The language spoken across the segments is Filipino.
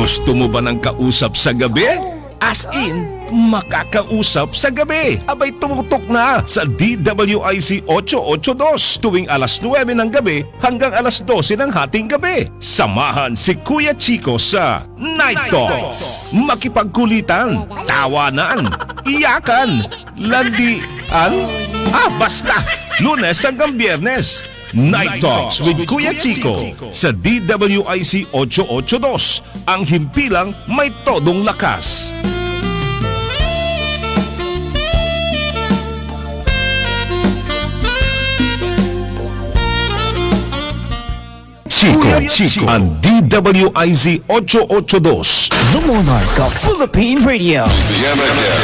Gusto mo ba ng kausap sa gabi? As in, makakausap sa gabi. Abay tumutok na sa DWIC 882 tuwing alas 9 ng gabi hanggang alas 12 ng hating gabi. Samahan si Kuya Chico sa Night Talks. Makipagkulitan, tawanan, iyakan, landian. Basta! Lunes hanggang Biyernes. Night Talks with Kuya Chico sa DWIC 882. Ang himpilang may todong lakas. Chico, ang DWIZ 882. The Monarch of Philippine Radio.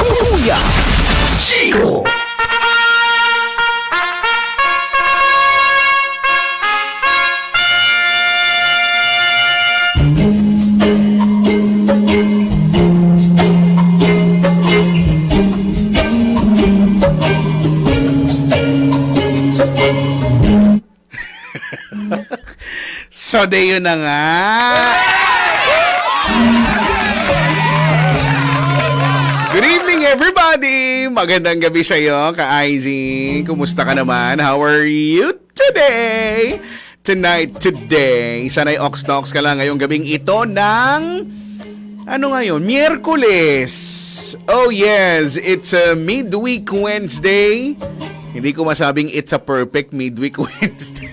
Kuya Chico. So, yun na nga. Good evening, everybody! Magandang gabi sa iyo, ka-IZ. Kumusta ka naman? How are you today? Today. Sana'y ox-nox ka lang ngayong gabing ito ng... Ano ngayon? Miyerkules. Oh yes, it's a midweek Wednesday. Hindi ko masabing it's a perfect midweek Wednesday.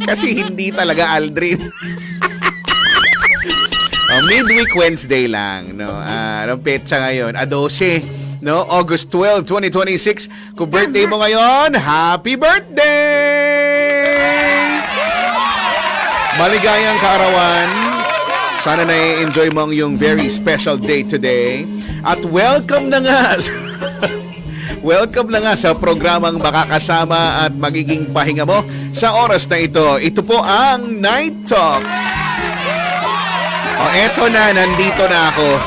Kasi hindi talaga, Aldrin. Midweek Wednesday lang, no? Anong petsa ngayon? 12, no? August 12, 2026. Kung birthday mo ngayon, happy birthday! Maligayang kaarawan. Sana na-enjoy mo ang iyong very special day today. At welcome na nga Welcome na nga sa programang makakasama at magiging pahinga mo sa oras na ito. Ito po ang Night Talks. Eto na, nandito na ako.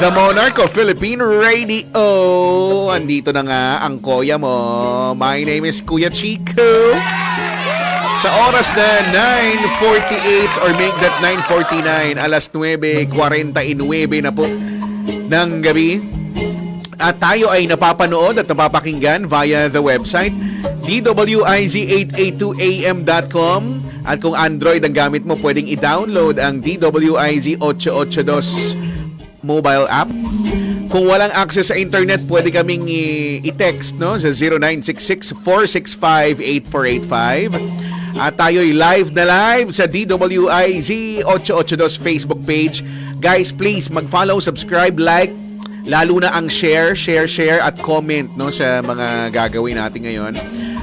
The Monarch of Philippine Radio. Andito na nga ang kuya mo. My name is Kuya Chico. Sa oras na 9:48 or make that 9:49, alas 9:49 na po ng gabi. At tayo ay napapanood at napapakinggan via the website DWIZ882am.com. At kung Android ang gamit mo, pwedeng i-download ang DWIZ 882 mobile app. Kung walang access sa internet, pwede kaming i-text, no, sa 0966-465-8485. At tayo'y live na live sa DWIZ 882 Facebook page. Guys, please mag-follow, subscribe, like, lalo na ang share at comment, no, sa mga gagawin natin ngayon.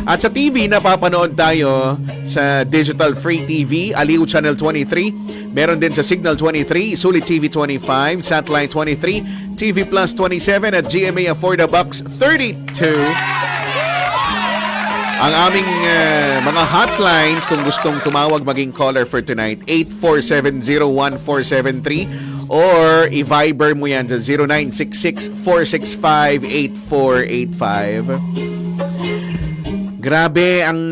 At sa TV, napapanood tayo sa Digital Free TV, Aliw Channel 23. Meron din sa Signal 23, Sulit TV 25, Satellite 23, TV Plus 27 at GMA Afford Box 32. Ang aming mga hotlines kung gustong tumawag maging caller for tonight, 847-01473 or i-Viber mo yan sa 0966-465-8485. Grabe ang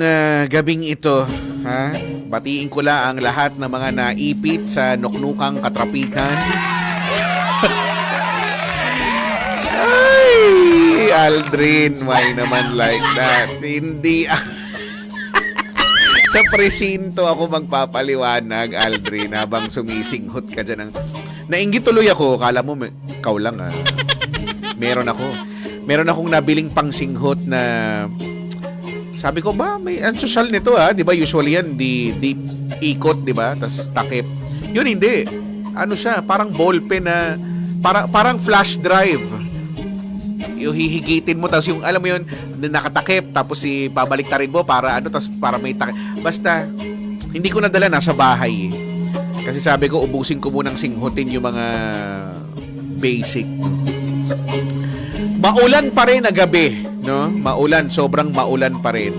gabing ito, ha? Batiin ko lang ang lahat ng mga naipit sa nuknukang katrapikan. Ay, Aldrin, why naman like that? Hindi. Sa presinto ako magpapaliwanag, Aldrin, habang sumisinghot ka dyan. Nainggit tuloy ako. Kala mo, ikaw lang, ah. Meron akong nabiling pangsinghot na... Sabi ko, may ang social nito, ha? Di ba, usually yan, di ikot, di ba? Tas takip. Yun, hindi. Ano siya? Parang ballpen na... Parang flash drive. Yung hihigitin mo, tapos yung, alam mo yun, nakatakip, tapos babalik-tarin mo para tapos para may takip. Basta, hindi ko nadala, nasa bahay. Kasi sabi ko, ubusin ko munang singhutin yung mga basic. Maulan pa rin na gabi, no? Sobrang maulan pa rin.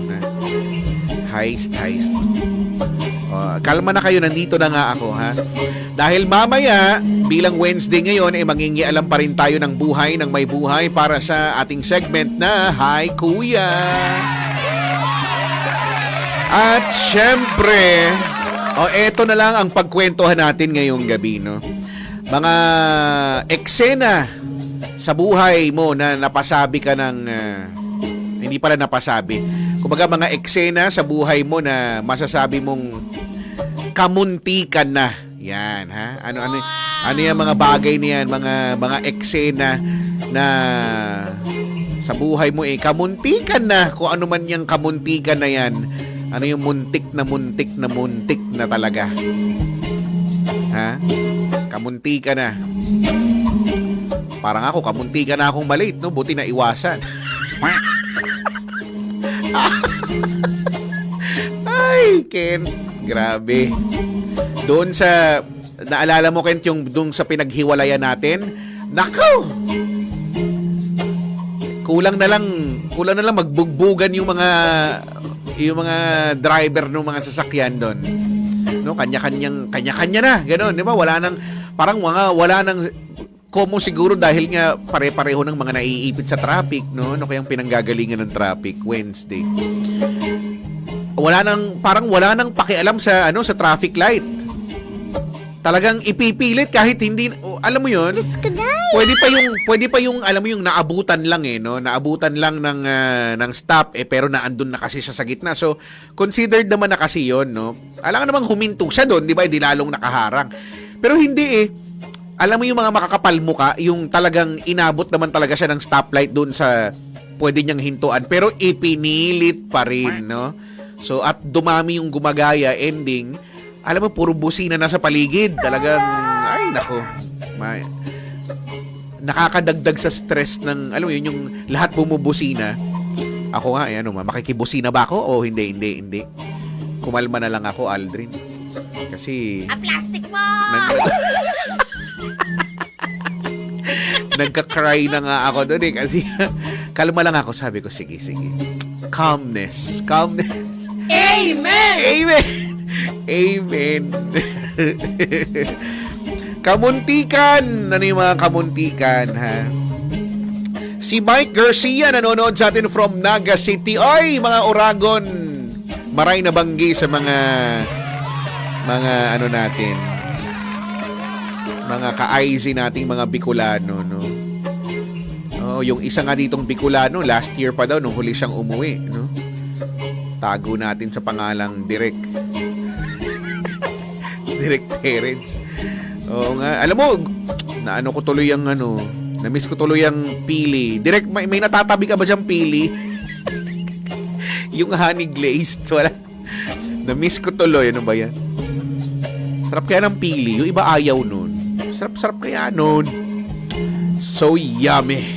Heist. Kalma na kayo, nandito na nga ako, ha? Dahil mamaya, bilang Wednesday ngayon, mangingialam pa rin tayo ng buhay ng may buhay para sa ating segment na Hi Kuya. At syempre, O, eto na lang ang pagkwentuhan natin ngayong gabi, no? Mga eksena sa buhay mo na napasabi ka ng... hindi pala napasabi. Kumbaga, mga eksena sa buhay mo na masasabi mong kamuntikan na. Yan, ha? Ano yung mga bagay niyan, mga eksena na sa buhay mo kamuntikan na. Kung ano man yung kamuntikan na yan. Ano yung muntik na talaga. Ha? Kamuntikan na. Parang ako, kamuntikan na akong maliit, no? Buti na iwasan. Ay, Ken. Grabe. Doon sa, naalala mo, Ken, yung doon sa pinaghiwalayan natin? Nako! Kulang na lang magbugbugan yung mga driver ng mga sasakyan doon. No, kanya-kanya na, ganoon, 'di ba? Wala nang komo siguro dahil nga pare-pareho ng mga naiipit sa traffic, no? Ano kayang pinanggagalingan ng traffic Wednesday? Wala nang pakialam sa sa traffic light. Talagang ipipilit kahit hindi, alam mo 'yun? Pwede pa yung alam mo yung naabutan lang no? Naabutan lang ng stop pero naandun na kasi siya sa gitna. So, considered naman na kasi 'yon, no? Alam namang huminto siya doon, 'di ba? Di lalong nakaharang. Pero hindi Alam mo yung mga makakapal muka, yung talagang inabot naman talaga siya ng stoplight doon sa pwede niyang hintuan pero ipinilit pa rin, no? So, at dumami yung gumagaya, ending, alam mo, puro busina na sa paligid. Talagang, ay, nako. Nakakadagdag sa stress ng, alam mo yun, yung lahat bumubusina. Ako nga, makikibusina ba ako? O hindi. Kumalma na lang ako, Aldrin. Kasi... plastic mo! Nagka-cry na nga ako doon kasi kalma lang ako. Sabi ko, sige. Calmness. Amen. Kamuntikan. Ano yung mga kamuntikan, ha? Si Mike Garcia nanonood sa atin from Naga City. Ay, mga Oragon. Maray na banggi sa mga natin. Mga ka-IZ nating mga Bicolano, no? Oh, yung isa nga ditong Bicolano, last year pa daw nung huli siyang umuwi, no? Tago natin sa pangalang Direk. Direk Terence. Oo nga. Alam mo, ko tuloy ang na-miss ko tuloy ang pili. Direk, may natatabi ka ba diyang pili? Yung honey glazed. Wala. Na-miss ko tuloy. Ano ba yan? Sarap kaya ng pili. Yung iba ayaw nun. Sarap kaya nun. So yummy.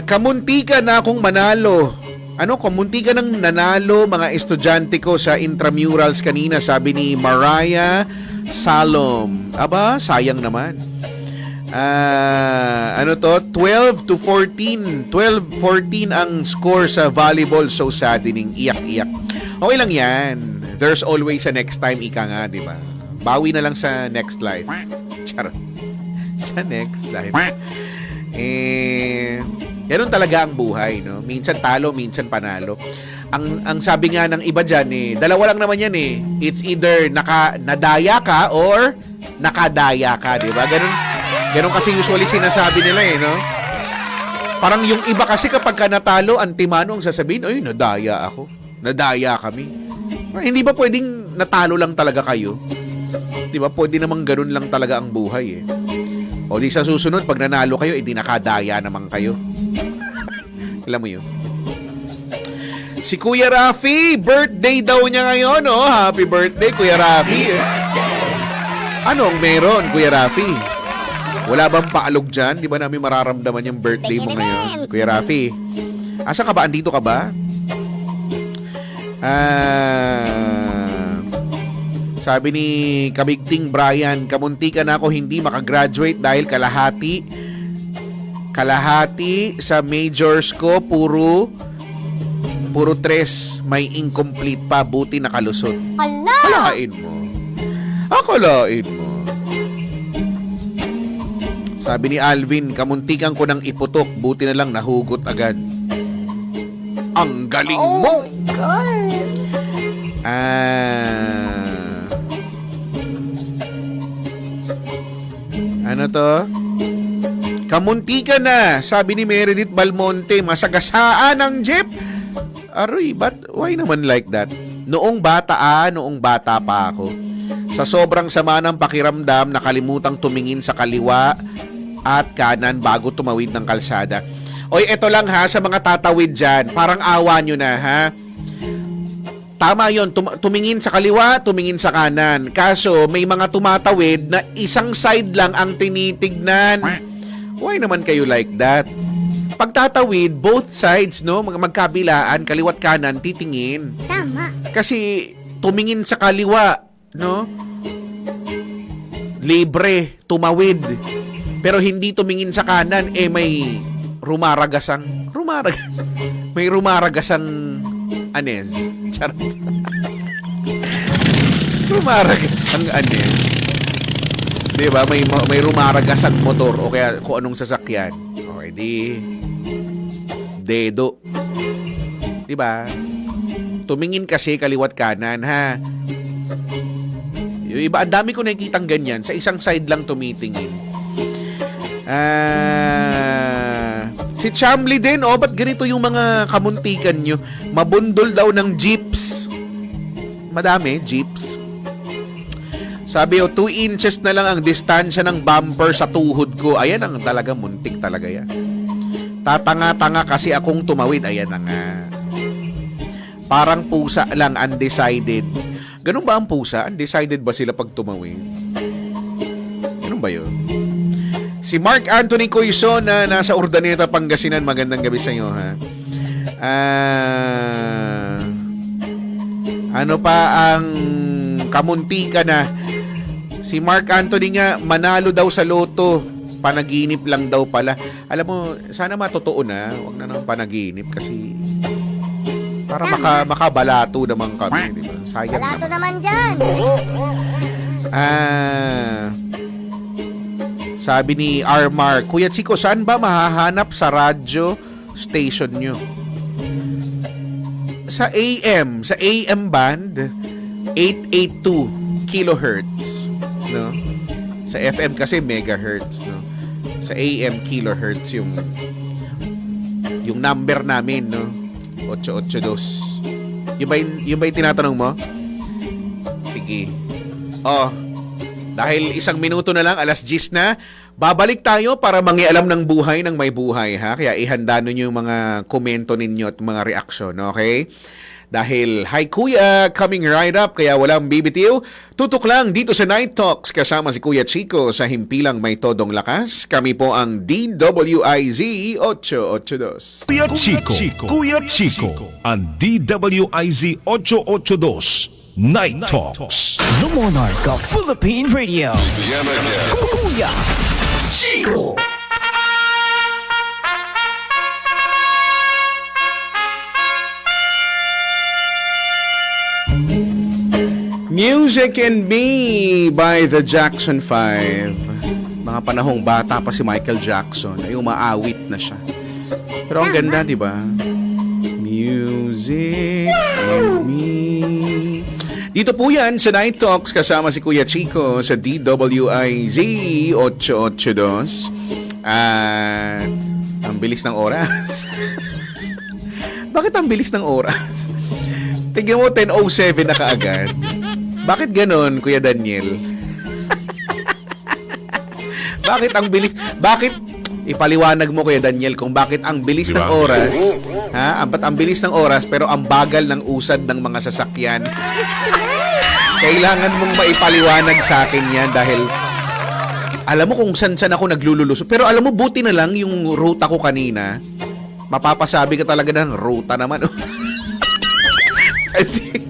Kamuntika na akong manalo. Kamuntika ng nanalo mga estudyante ko sa intramurals kanina, sabi ni Mariah Salom. Aba, sayang naman. 12 to 14. 12-14 ang score sa volleyball. So saddening. Iyak-iyak. Okay lang yan. There's always a next time, ika nga, di ba? Bawi na lang sa next life. Charot. Sa next life. Ganun talaga ang buhay, no? Minsan talo, minsan panalo. Ang sabi nga ng iba dyan, dalawa lang naman yan, It's either nadaya ka or nakadaya ka, di ba? Ganun kasi usually sinasabi nila, no? Parang yung iba kasi kapag ka natalo, antimano ang sasabihin, ay, nadaya ako. Nadaya kami. Hindi ba pwedeng natalo lang talaga kayo? Di ba? Pwede namang ganun lang talaga ang buhay, O di sa susunod, pag nanalo kayo, di nakadaya naman kayo. Alam mo yun? Si Kuya Rafi, birthday daw niya ngayon, Happy birthday, Kuya Rafi. Ano ang meron, Kuya Rafi? Wala bang paalog dyan? Di ba namin mararamdaman yung birthday mo ngayon? Kuya Rafi, asa ka ba? Andito ka ba? Sabi ni Kabigting Brian, kamuntika na ako hindi makagraduate dahil kalahati sa majors ko, puro 3 may incomplete pa, buti nakalusot. Akalain mo. Sabi ni Alvin, kamuntikan ko ng iputok, buti na lang nahugot agad. Ang galing mo! Oh my God. Ano to? Kamunti ka na, sabi ni Meredith Balmonte, masagasaan ang jeep. Aroy, why naman like that? Noong bata pa ako. Sa sobrang sama ng pakiramdam, nakalimutang tumingin sa kaliwa at kanan bago tumawid ng kalsada. Oy, eto lang ha, sa mga tatawid dyan, parang awa nyo na ha. Tama yon, tumingin sa kaliwa, tumingin sa kanan. Kaso, may mga tumatawid na isang side lang ang tinitignan. Why naman kayo like that? Pagtatawid, both sides, no? Magkabilaan, kaliwat kanan, titingin. Tama. Kasi, tumingin sa kaliwa, no? Libre, tumawid. Pero hindi tumingin sa kanan, may may rumaragasang anes. Charot. Rumaragasang anes. Diba? May rumaragasang motor o kaya kung anong sasakyan. O edi dedo. Diba? Tumingin kasi kaliwat kanan ha. Yung iba, ang dami ko nakikitang ganyan. Sa isang side lang tumitingin. Si Chamli din, ba't ganito yung mga kamuntikan nyo? Mabundol daw ng jeeps. Madami, jeeps. Sabi 2 inches na lang ang distansya ng bumper sa tuhod ko. Ayan ang talaga, muntik talaga yan. Tatanga-tanga kasi akong tumawid. Ayan na nga. Parang pusa lang, undecided. Ganun ba ang pusa? Undecided ba sila pag tumawid? Ganun ba yun? Si Mark Anthony Coison na nasa Urdaneta, Pangasinan. Magandang gabi sa iyo, ha? Ano pa ang kamunti ka na? Si Mark Anthony nga, manalo daw sa loto. Panaginip lang daw pala. Alam mo, sana matotoo na. Huwag na nang panaginip kasi para makabalato naman kami. Diba? Sayang Balato naman. naman dyan. Sabi ni Armar, Kuya Chico, saan ba mahahanap sa radyo station nyo? Sa AM band, 882 kilohertz. No? Sa FM kasi megahertz. No? Sa AM kilohertz yung number namin, no? 882. Yung ba yung tinatanong mo? Sige. Dahil 1 minuto na lang, 10:00 na, babalik tayo para mangialam ng buhay ng may buhay, ha? Kaya ihanda ninyo yung mga komento ninyo at mga reaksyon, okay? Dahil, hi Kuya, coming right up, kaya walang bibitiw. Tutok lang dito sa Night Talks kasama si Kuya Chico sa himpilang may todong lakas. Kami po ang DWIZ 882. Kuya Chico, ang DWIZ 882 Night Talks. The Monarch of Philippine Radio. Kuya Chico. Music and Me by the Jackson 5. Mga panahong bata pa si Michael Jackson ay umaawit na siya. Pero ang ganda, di ba? Music and Me. Dito po yan sa Night Talks kasama si Kuya Chico sa DWIZ 882. At ang bilis ng oras. Bakit ang bilis ng oras? Tignan mo, 10:07 na kaagad. Bakit ganon, Kuya Daniel? Bakit ang bilis? Bakit? Ipaliwanag mo, Kuya Daniel, kung bakit ang bilis ng oras. Ha? Ba't ang bilis ng oras pero ang bagal ng usad ng mga sasakyan? Kailangan mong maipaliwanag sa akin yan dahil alam mo kung saan ako naglululusot. Pero alam mo, buti na lang yung ruta ko kanina. Mapapasabi ka talaga ng ruta naman. Kasi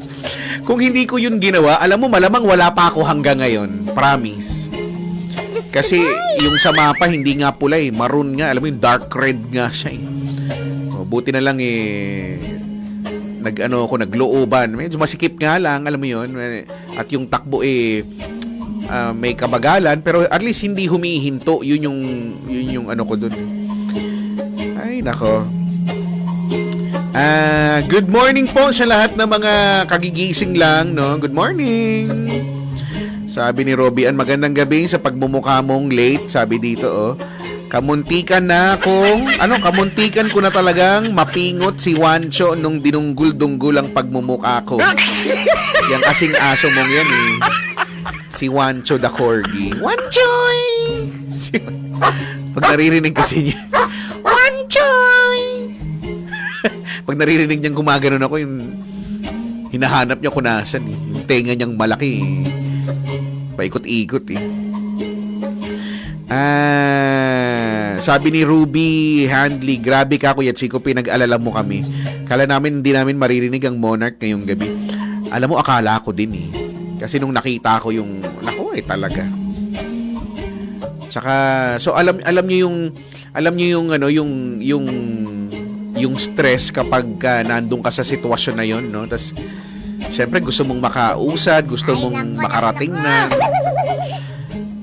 kung hindi ko yun ginawa, alam mo, malamang wala pa ako hanggang ngayon. Promise. Kasi yung sa mapa, hindi nga pula eh. Maroon nga. Alam mo yung dark red nga siya eh. Buti na lang naglooban. Medyo masikip nga lang, alam mo yun. At yung takbo may kabagalan, pero at least hindi humihinto. Yun yung ano ko dun. Ay, nako. Good morning po sa lahat ng mga kagigising lang, no? Good morning. Sabi ni Robbie, magandang gabi sa pagmumukha mong late. Sabi dito, kamuntikan ko na talagang mapingot si Wancho nung dinunggul-dunggul ang pagmumukha ko. Yan kasing aso mong yan eh. Si Wancho the Corgi. Wanchoy! Pag naririnig kasi niya, Wanchoy! Pag naririnig niyang gumaganon ako, yung hinahanap niya kung nasan eh. Yung tenga niyang malaki eh. Paikot-ikot eh. Sabi ni Ruby Handley, grabe ka Kuya Chico, pinag-alala mo kami. Kala namin hindi namin maririnig ang Monarch ngayong gabi. Alam mo, akala ko din eh. Kasi nung nakita ko yung, naku talaga. Tsaka, so alam niyo yung stress kapag nandun ka sa sitwasyon na yon, no? Tas syempre gusto mong makausad, gusto mong makarating na.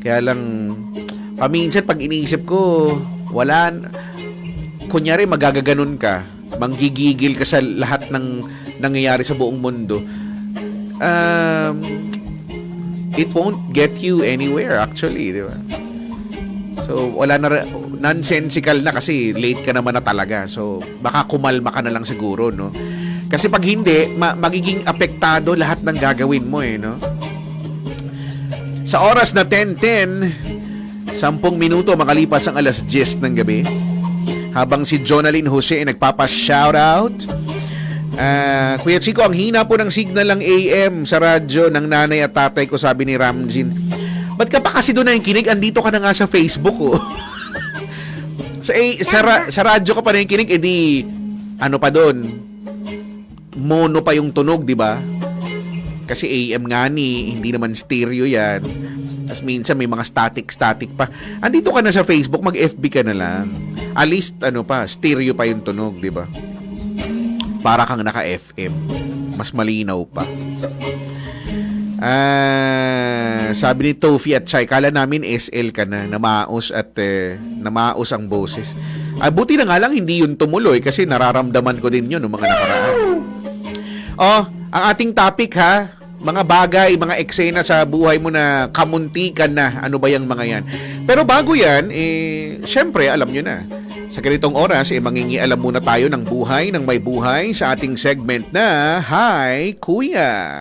Kaya lang paminsan pag iniisip ko, kunyari magagaganon ka, manggigigil ka sa lahat ng nangyayari sa buong mundo. It won't get you anywhere actually, di ba? So, nonsensical na kasi late ka naman na talaga. So, baka kumalma ka na lang siguro, no? Kasi pag hindi, magiging apektado lahat ng gagawin mo, eh, no? Sa oras na 10:10, 10 minuto makalipas ang alas 10 ng gabi. Habang si Jonalyn Jose ay nagpapa-shoutout. Kuya Chico, ang hina po ng signal ng AM sa radyo ng nanay at tatay ko, sabi ni Ramjin. Ba't ka pa kasi doon nakikinig? Andito ka na nga sa Facebook, oh. Sa radyo ka pa nakikinig, edi, ano pa doon? Mono pa yung tunog, di ba? Kasi AM nga hindi naman stereo yan. Tapos minsan may mga static pa. Andito ka na sa Facebook, mag-FB ka na lang. At least, stereo pa yung tunog, di ba? Para kang naka-FM. Mas malinaw pa. Sabi ni Tofi at Chay, kala namin SL ka na, namaos ang boses. Buti na nga lang hindi yun tumuloy kasi nararamdaman ko din yun ng mga nakaraan. Ang ating topic ha, mga bagay, mga eksena sa buhay mo na kamuntikan na, ano ba yung mga yan? Pero bago yan, syempre alam nyo na, sa ganitong oras, mangingialam muna tayo ng buhay ng may buhay sa ating segment na Hi Kuya!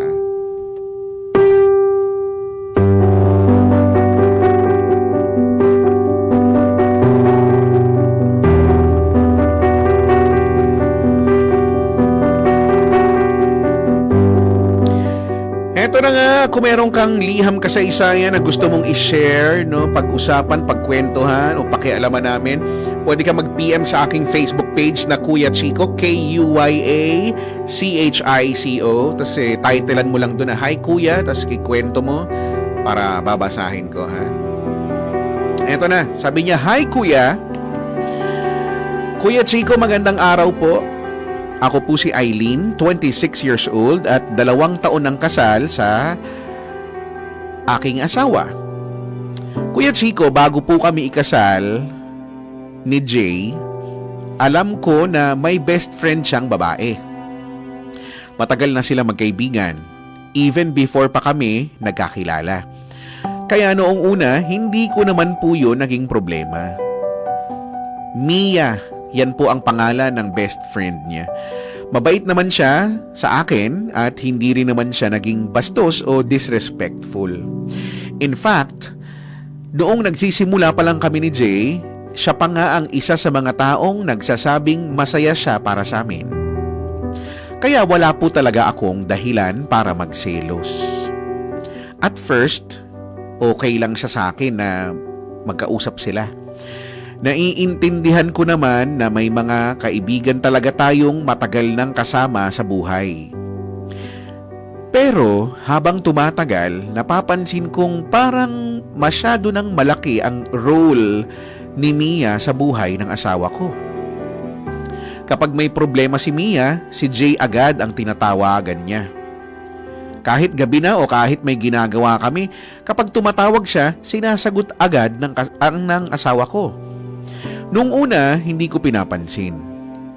Ito na nga, kung meron kang liham kasaysayan na gusto mong i-share, no, pag-usapan, pagkwentuhan o pakialaman namin, pwede ka mag-PM sa aking Facebook page na Kuya Chico, KUYACHICO. Tapos titlean mo lang doon na Hi Kuya, tapos kikwento mo para babasahin ko, ha. Ito na, sabi niya, Hi Kuya. Kuya Chico, magandang araw po. Ako po si Eileen, 26 years old at 2 taon ng kasal sa aking asawa. Kuya Chico, bago po kami ikasal ni Jay, alam ko na may best friend siyang babae. Matagal na sila magkaibigan, even before pa kami nagkakilala. Kaya noong una, hindi ko naman po yun naging problema. Mia, yan po ang pangalan ng best friend niya. Mabait naman siya sa akin at hindi rin naman siya naging bastos o disrespectful. In fact, noong nagsisimula pa lang kami ni Jay, siya pa nga ang isa sa mga taong nagsasabing masaya siya para sa amin. Kaya wala po talaga akong dahilan para magselos. At first, okay lang siya sa akin na magkausap sila. Naiintindihan ko naman na may mga kaibigan talaga tayong matagal nang kasama sa buhay. Pero habang tumatagal, napapansin kong parang masyado nang malaki ang role ni Mia sa buhay ng asawa ko. Kapag may problema si Mia, si Jay agad ang tinatawagan niya. Kahit gabi na o kahit may ginagawa kami, kapag tumatawag siya, sinasagot agad ng asawa ko. Nung una, hindi ko pinapansin.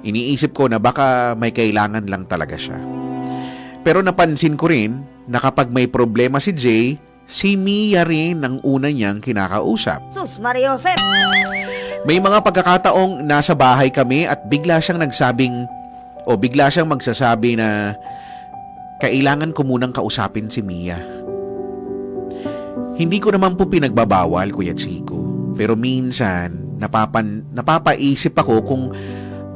Iniisip ko na baka may kailangan lang talaga siya. Pero napansin ko rin na kapag may problema si Jay, si Mia rin ang una niyang kinakausap. Sus, Mariosep! May mga pagkakataong nasa bahay kami at bigla siyang magsasabi na kailangan ko munang kausapin si Mia. Hindi ko naman po pinagbabawal, Kuya Chico. Pero minsan, napapaisip ako kung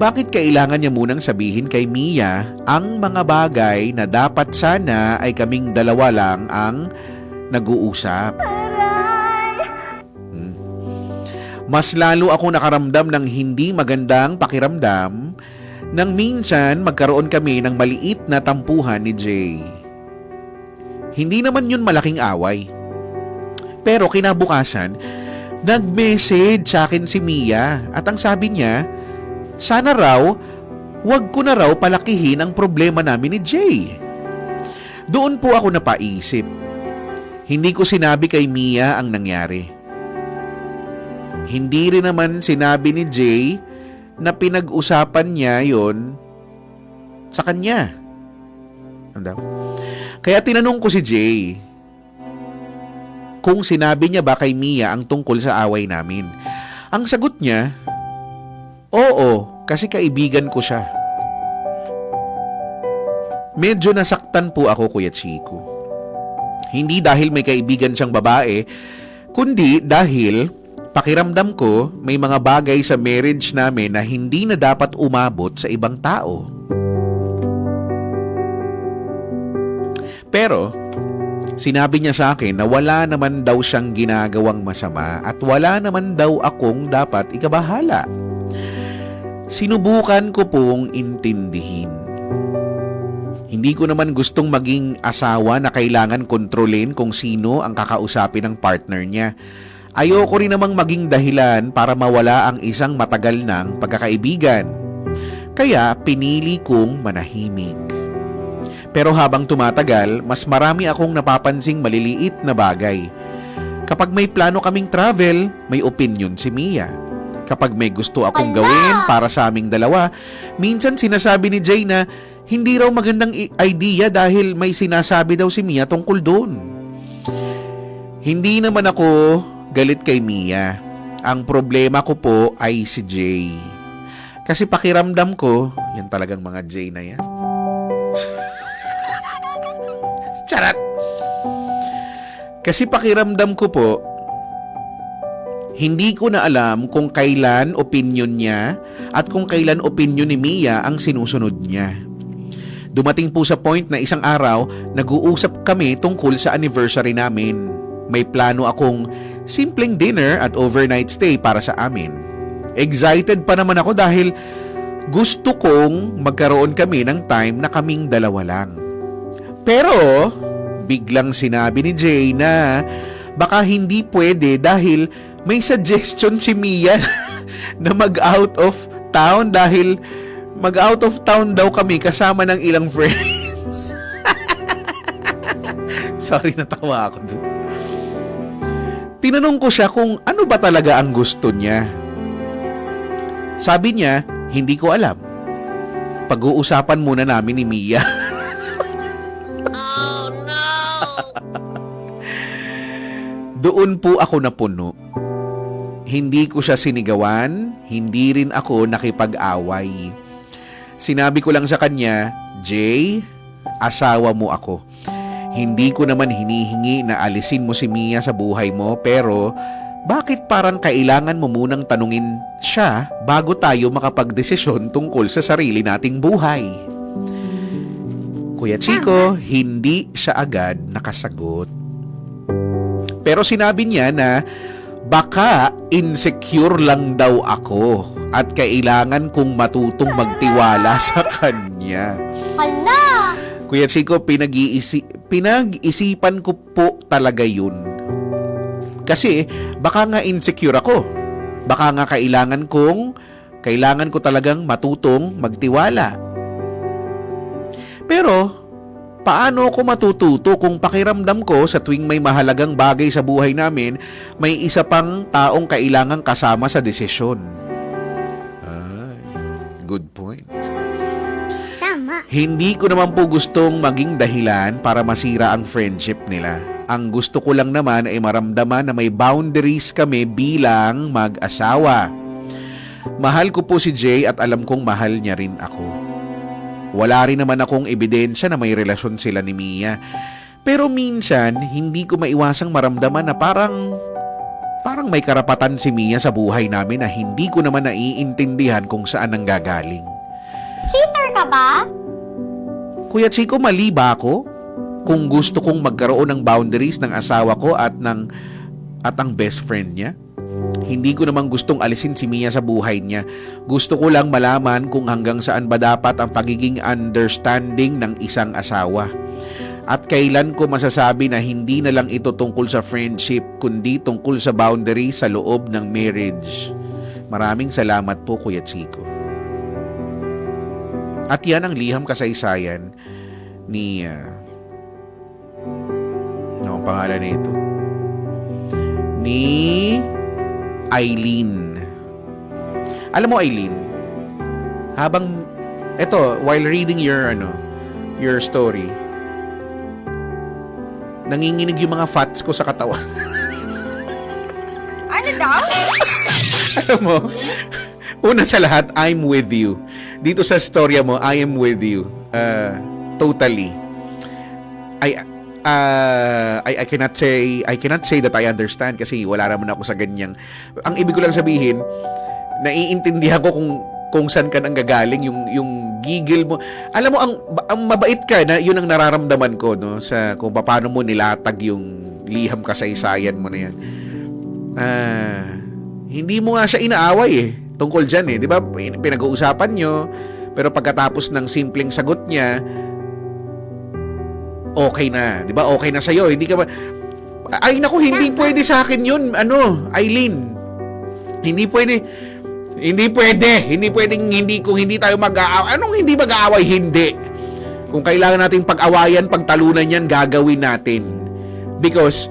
bakit kailangan niya munang sabihin kay Mia ang mga bagay na dapat sana ay kaming dalawa lang ang nag-uusap. Mas lalo ako nakaramdam ng hindi magandang pakiramdam nang minsan magkaroon kami ng maliit na tampuhan ni Jay. Hindi naman yun malaking away. Pero kinabukasan, nag-message sa akin si Mia at ang sabi niya, sana raw, wag ko na raw palakihin ang problema namin ni Jay. Doon po ako napaisip. Hindi ko sinabi kay Mia ang nangyari. Hindi rin naman sinabi ni Jay na pinag-usapan niya yon sa kanya. Kaya tinanong ko si Jay kung sinabi niya ba kay Mia ang tungkol sa away namin. Ang sagot niya, oo, kasi kaibigan ko siya. Medyo nasaktan po ako, Kuya Chico. Hindi dahil may kaibigan siyang babae, kundi dahil pakiramdam ko may mga bagay sa marriage namin na hindi na dapat umabot sa ibang tao. Pero sinabi niya sa akin na wala naman daw siyang ginagawang masama at wala naman daw akong dapat ikabahala. Sinubukan ko pong intindihin. Hindi ko naman gustong maging asawa na kailangan kontrolin kung sino ang kakausapin ng partner niya. Ayoko rin namang maging dahilan para mawala ang isang matagal ng pagkakaibigan. Kaya pinili kong manahimik. Pero habang tumatagal, mas marami akong napapansing maliliit na bagay. Kapag may plano kaming travel, may opinion si Mia. Kapag may gusto akong gawin para sa aming dalawa, minsan sinasabi ni Jay na hindi raw magandang idea dahil may sinasabi daw si Mia tungkol doon. Hindi naman ako galit kay Mia. Ang problema ko po ay si Jay. Kasi pakiramdam ko, yan talagang mga Jay na yan. Charat! Kasi pakiramdam ko po, hindi ko na alam kung kailan opinion niya at kung kailan opinion ni Mia ang sinusunod niya. Dumating po sa point na isang araw, nag-uusap kami tungkol sa anniversary namin. May plano akong simpleng dinner at overnight stay para sa amin. Excited pa naman ako dahil gusto kong magkaroon kami ng time na kaming dalawa lang. Pero biglang sinabi ni Jay na baka hindi pwede dahil may suggestion si Mia na mag-out of town dahil mag-out of town daw kami kasama ng ilang friends. Sorry, natawa ako dun. Tinanong ko siya kung ano ba talaga ang gusto niya. Sabi niya, hindi ko alam. Pag-uusapan muna namin ni Mia. Oh no! Doon po ako napuno. Hindi ko siya sinigawan, hindi rin ako nakipag-away. Sinabi ko lang sa kanya, Jay, asawa mo ako. Hindi ko naman hinihingi na alisin mo si Mia sa buhay mo, pero bakit parang kailangan mo munang tanungin siya bago tayo makapagdesisyon tungkol sa sarili nating buhay? Kuya Chico, hindi siya agad nakasagot. Pero sinabi niya na baka insecure lang daw ako at kailangan kong matutong magtiwala sa kanya. Hala! Kuya Chico, pinag-isipan ko po talaga yun. Kasi baka nga insecure ako. Baka nga kailangan ko talagang matutong magtiwala. Pero paano ako matututo kung pakiramdam ko sa tuwing may mahalagang bagay sa buhay namin, may isa pang taong kailangang kasama sa desisyon? Ay, good point. Tama. Hindi ko naman po gustong maging dahilan para masira ang friendship nila. Ang gusto ko lang naman ay maramdaman na may boundaries kami bilang mag-asawa. Mahal ko po si Jay at alam kong mahal niya rin ako. Wala rin naman akong ebidensya na may relasyon sila ni Mia. Pero minsan, hindi ko maiwasang maramdaman na parang may karapatan si Mia sa buhay namin na hindi ko naman naiintindihan kung saan ang gagaling. Cheater ka ba? Kuya Chico, mali ba ako? Kung gusto kong magkaroon ng boundaries ng asawa ko at ang best friend niya? Hindi ko namang gustong alisin si Mia sa buhay niya. Gusto ko lang malaman kung hanggang saan ba dapat ang pagiging understanding ng isang asawa. At kailan ko masasabi na hindi na lang ito tungkol sa friendship, kundi tungkol sa boundaries sa loob ng marriage. Maraming salamat po, Kuya Chico. At yan ang liham kasaysayan ni... ano ang pangalan nito? Ni Eileen. Alam mo, Eileen, habang... Eto, while reading your story, nanginginig yung mga fats ko sa katawan. Ano daw? Alam mo, una sa lahat, I'm with you. Dito sa storya mo, I am with you. Totally. I cannot say that I understand kasi wala naman ako sa ganyang. Ang ibig ko lang sabihin, naiintindihan ko kung saan ka nang gagaling, yung gigil mo. Alam mo, ang mabait ka na, yun ang nararamdaman ko, no, sa kung paano mo nilatag yung liham kasaysayan mo na yan. Hindi mo nga siya inaaway tungkol dyan di ba? Pinag-uusapan nyo, pero pagkatapos ng simpleng sagot niya, okay na, di ba? Okay na sa'yo. Hindi ka ba... Ay, naku, hindi pwede sa akin yun, Eileen. Hindi pwede. Kung hindi tayo mag-aaway. Anong hindi mag-aaway? Hindi. Kung kailangan nating pag-awayan, pagtalunan yan, gagawin natin. Because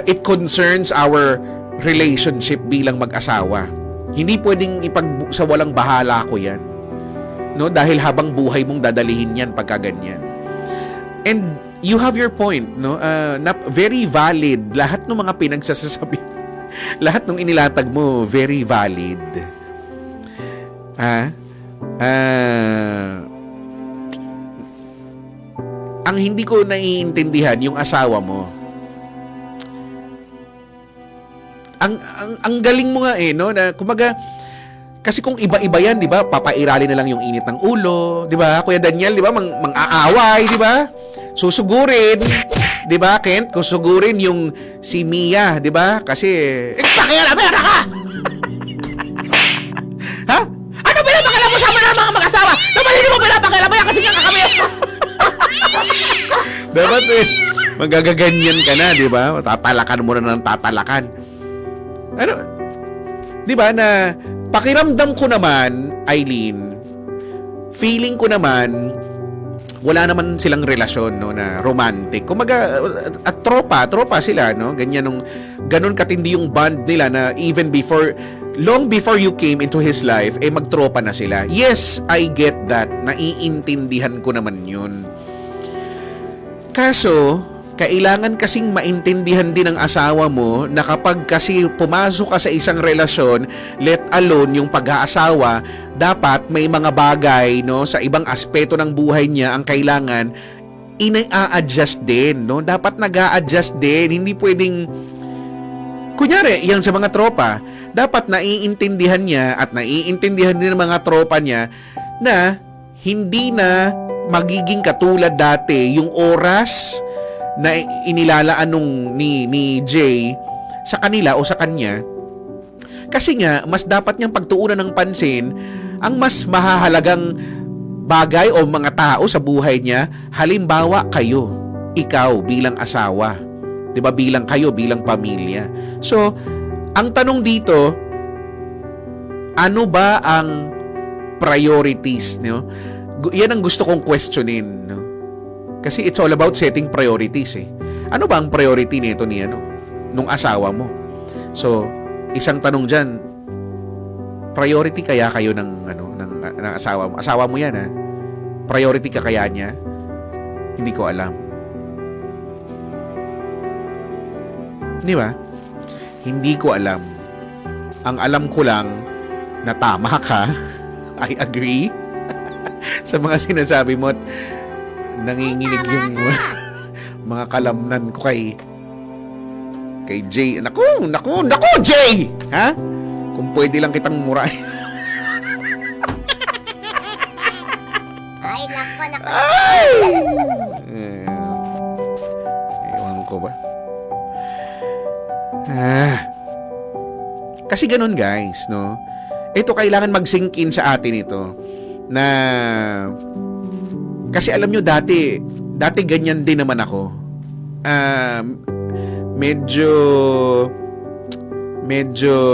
it concerns our relationship bilang mag-asawa. Hindi pwedeng sa walang bahala ko yan. No? Dahil habang buhay mong dadalihin yan pagka ganyan. And you have your point, no? Very valid. Lahat ng mga pinagsasasabi, lahat ng inilatag mo, very valid. Ang hindi ko naiintindihan yung asawa mo. Ang galing mo nga no, na kumaga kasi kung iba-iba yan, 'di ba? Papairali na lang yung init ng ulo, 'di ba? Kuya Daniel, 'di ba? Mang-aaway, 'di ba? Susugurin, 'di ba? Kent, susugurin yung si Mia, 'di ba? Kasi pakialamera ka. Ha? Ano pinapakialam mo sa mga mag-asawa? Dapat hindi mo pinapakialam kasi nga kami. Dapat magagaganyan ka na, 'di ba? Tatalakan mo na ng tatalakan. Ano? 'Di ba na pakiramdam ko naman, Eileen, feeling ko naman wala naman silang relasyon na romantic. Kumaga at tropa sila, no? Ganun katindi yung bond nila na even long before you came into his life, magtropa na sila. Yes, I get that. Naiintindihan ko naman 'yun. Kaso, kailangan kasing maintindihan din ng asawa mo na kapag kasi pumasok ka sa isang relasyon, let alone yung pag-aasawa, dapat may mga bagay sa ibang aspeto ng buhay niya ang kailangan ina-adjust din. Dapat nag-a-adjust din. Hindi pwedeng kunyari, yan sa mga tropa, dapat naiintindihan niya at naiintindihan din ng mga tropa niya na hindi na magiging katulad dati yung oras na inilalaan ni Jay sa kanila o sa kanya. Kasi nga, mas dapat niyang pagtuunan ng pansin ang mas mahahalagang bagay o mga tao sa buhay niya. Halimbawa, ikaw bilang asawa. 'Di ba? Bilang pamilya. So, ang tanong dito, ano ba ang priorities, no? Yan ang gusto kong questionin, no? Kasi it's all about setting priorities Ano ba ang priority nito nung asawa mo? So, isang tanong diyan, priority kaya kayo ng ng asawa mo. Asawa mo yan, ha? Priority ka kaya niya? Hindi ko alam. Di ba? Hindi ko alam. Ang alam ko lang na tama ka. I agree sa mga sinasabi mo at nanginginig yung mga kalamnan ko kay Jay. Naku, Jay! Ha? Kung pwede lang kitang murahin. Ay, nako. Ay! Ewan ko ba? Kasi ganun, guys, no? Ito, kailangan mag-sink in sa atin ito. Na, kasi alam nyo, dati ganyan din naman ako. Medyo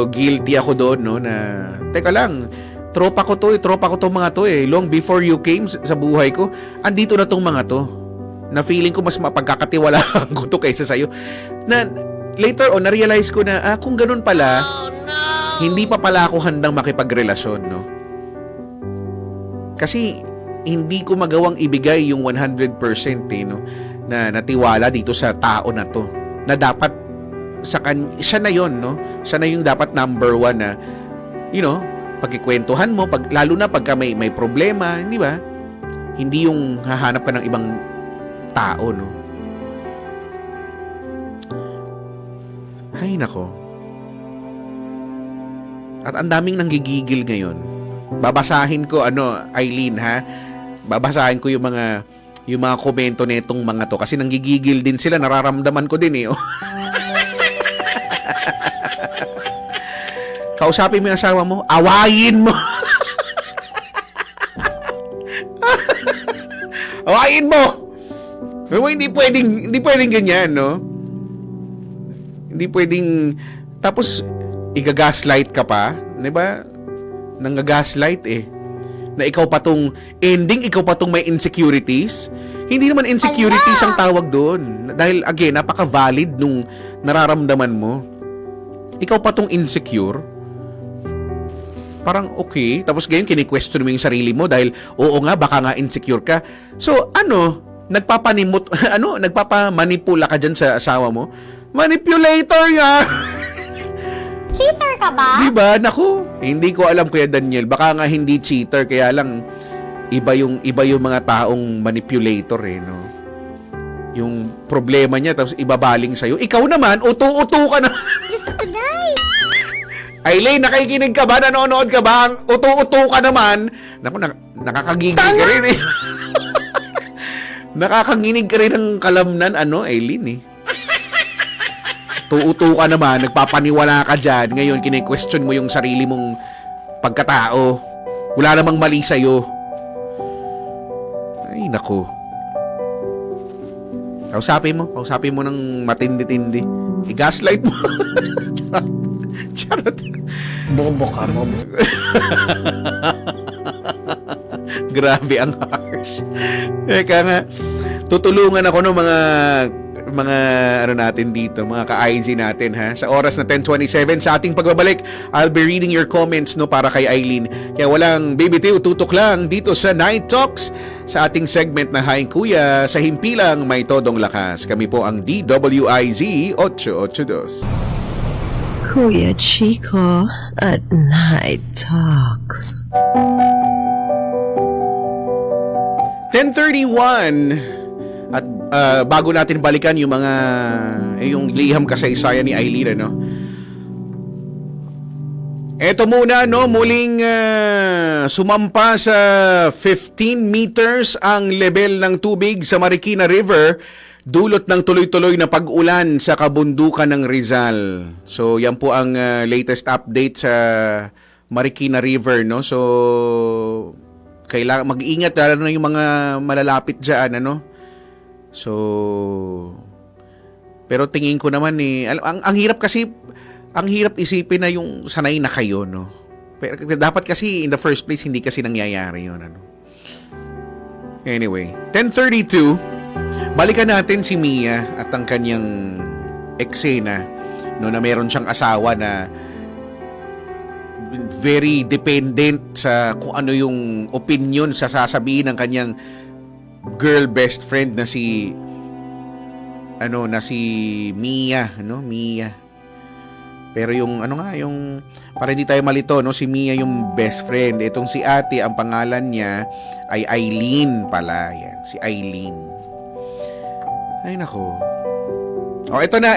guilty ako doon, no? Na, teka lang, tropa ko to mga to eh. Long before you came sa buhay ko, andito na tong mga to. Na feeling ko mas mapagkakatiwalaan ko to kaysa sa'yo. Na, later on, na-realize ko na, kung ganun pala, hindi pa pala ako handang makipagrelasyon, no? Kasi, hindi ko magawang ibigay yung 100% no? Na natiwala dito sa tao na to. Na dapat, siya na yon, no? Siya na yung dapat number one na, pagkikwentuhan mo, lalo na pagka may problema, hindi ba? Hindi yung hahanap ka ng ibang tao, no? Ay, nako. At ang daming nanggigigil ngayon. Babasahin ko, Eileen, ha? Babasahin ko yung mga komento netong mga to. Kasi nanggigigil din sila. Nararamdaman ko din, eh. Kausapin mo yung asawa mo, awayin mo. Awayin mo. Pero hindi pwedeng ganyan, no? Hindi pwedeng, tapos, i-gaslight ka pa, 'di ba? Nang-gaslight eh. Na ikaw pa tong may insecurities. Hindi naman insecurities ang tawag doon. Dahil again, napaka-valid nung nararamdaman mo. Ikaw pa tong insecure. Parang okay, tapos ngayon kini-question mo yung sarili mo dahil oo nga baka nga insecure ka. So, nagpapamanipula ka dyan sa asawa mo? Manipulator nga. Cheater ka ba? Diba? Naku, hindi ko alam, Kuya Daniel. Baka nga hindi cheater, kaya lang iba yung mga taong manipulator eh, no? Yung problema niya, tapos ibabaling sa'yo. Ikaw naman, utu-utu ka na. Diyos ko, Day! Eileen, nakikinig ka ba? Nanonood ka ba? Utu-utu ka naman. Naku, nakakagigil ka rin eh. Nakakanginig ka rin ng kalamnan, Eileen eh. Tuuto ka naman, nagpapaniwala ka dyan. Ngayon, kine-question mo yung sarili mong pagkatao. Wala namang mali sa'yo. Ay, naku. Kausapin mo ng matindi-tindi. I-gaslight mo. Charot. Bobo ka, bobo. Grabe ang harsh. Eka nga, tutulungan ako ng mga natin dito, mga ka-IG natin, ha. Sa oras na 10:27 sa ating pagbabalik, I'll be reading your comments, no, para kay Eileen. Kaya walang BBT, tutok lang dito sa Night Talks sa ating segment na Haing Kuya, sa himpilang may todong lakas. Kami po ang DWIZ 882. Kuya Chico at Night Talks. 10:31. At bago natin balikan yung yung liham kasaysayan ni Eileen, no? Eto muna, no, muling sumampa sa 15 meters ang level ng tubig sa Marikina River, dulot ng tuloy-tuloy na pag-ulan sa kabundukan ng Rizal. So, yan po ang latest update sa Marikina River, no? So, kailangan mag-ingat, lalo na yung mga malalapit dyan, So, pero tingin ko naman ang hirap kasi, ang hirap isipin na yung sanay na kayo, no? Pero dapat kasi in the first place hindi kasi nangyayari yun, Anyway, 10:32, balikan natin si Mia at ang kanyang eksena, no, na meron siyang asawa na very dependent sa kung ano yung opinion sa sasabihin ng kanyang girl best friend na si Mia, Mia. Pero yung para hindi tayo malito, si Mia yung best friend. Itong si ate, ang pangalan niya ay Eileen pala. Yan, si Eileen. Ay nako. Ito na.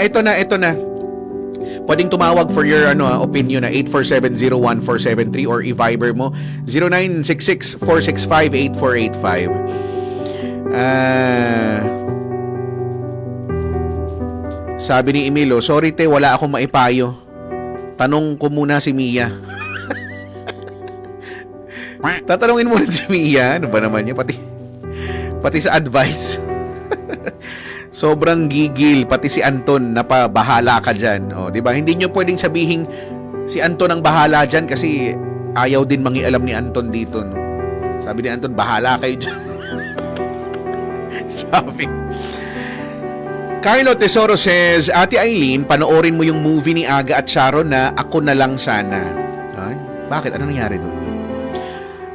Pwedeng tumawag for your opinion na 847-01473 or i-Viber mo 0966-465-8485. Sabi ni Emilio, sorry te, wala akong maipayo. Tanong ko muna si Mia. Tatanungin mo rin si Mia. Ano ba naman niya? Pati sa advice. Sobrang gigil. Pati si Anton, napabahala ka dyan. Diba? Hindi nyo pwedeng sabihin si Anton ang bahala dyan kasi ayaw din mangialam ni Anton dito. No? Sabi ni Anton, bahala kayo dyan. Sabi. Carlo Tesoro says, Ate Eileen, panoorin mo yung movie ni Aga at Sharon na Ako na lang sana. Ay, bakit? Ano nangyari doon?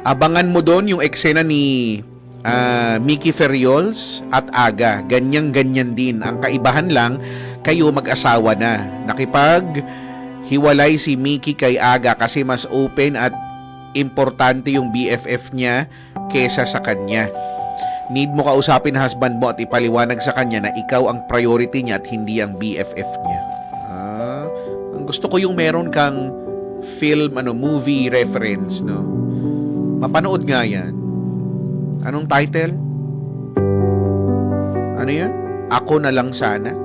Abangan mo doon yung eksena ni Mickey Ferriols at Aga. Ganyan-ganyan din. Ang kaibahan lang, kayo mag-asawa na. Nakipag-hiwalay si Mickey kay Aga kasi mas open at importante yung BFF niya kesa sa kanya. Need mo kausapin husband mo at ipaliwanag sa kanya na ikaw ang priority niya at hindi ang BFF niya. Ang gusto ko yung meron kang film, movie reference, no? Mapanood nga yan. Anong title? Ano yan? Ako na lang sana.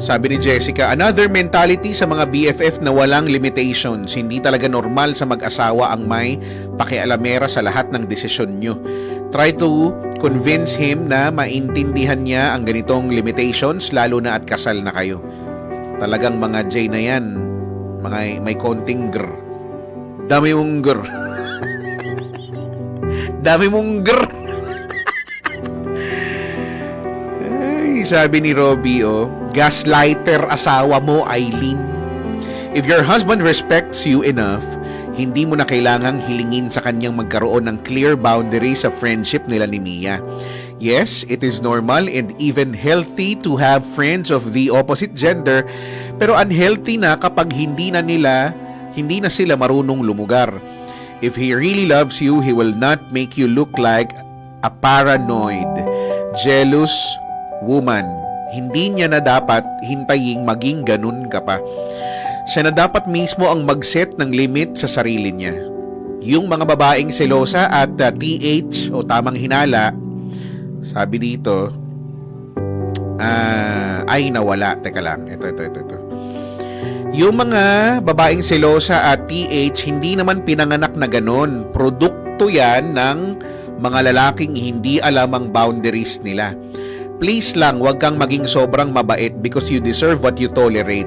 Sabi ni Jessica, another mentality sa mga BFF na walang limitations. Hindi talaga normal sa mag-asawa ang may pakialamera sa lahat ng desisyon nyo. Try to convince him na maintindihan niya ang ganitong limitations lalo na at kasal na kayo. Talagang mga J na yan. May konting gr. Dami mong gr. Dami mong gr. Ay, sabi ni Robbie, gaslighter asawa mo, Eileen. If your husband respects you enough, hindi mo na kailangang hilingin sa kanyang magkaroon ng clear boundary sa friendship nila ni Mia. Yes, it is normal and even healthy to have friends of the opposite gender, pero unhealthy na kapag hindi na sila marunong lumugar. If he really loves you, he will not make you look like a paranoid, jealous woman. Hindi niya na dapat hintayin maging ganun ka pa. Siya na dapat mismo ang mag-set ng limit sa sarili niya. Yung mga babaeng selosa at TH o tamang hinala, sabi dito, ay nawala. Teka lang, ito. Yung mga babaeng selosa at TH, hindi naman pinanganak na ganon. Produkto yan ng mga lalaking hindi alam ang boundaries nila. Please lang, wag kang maging sobrang mabait because you deserve what you tolerate.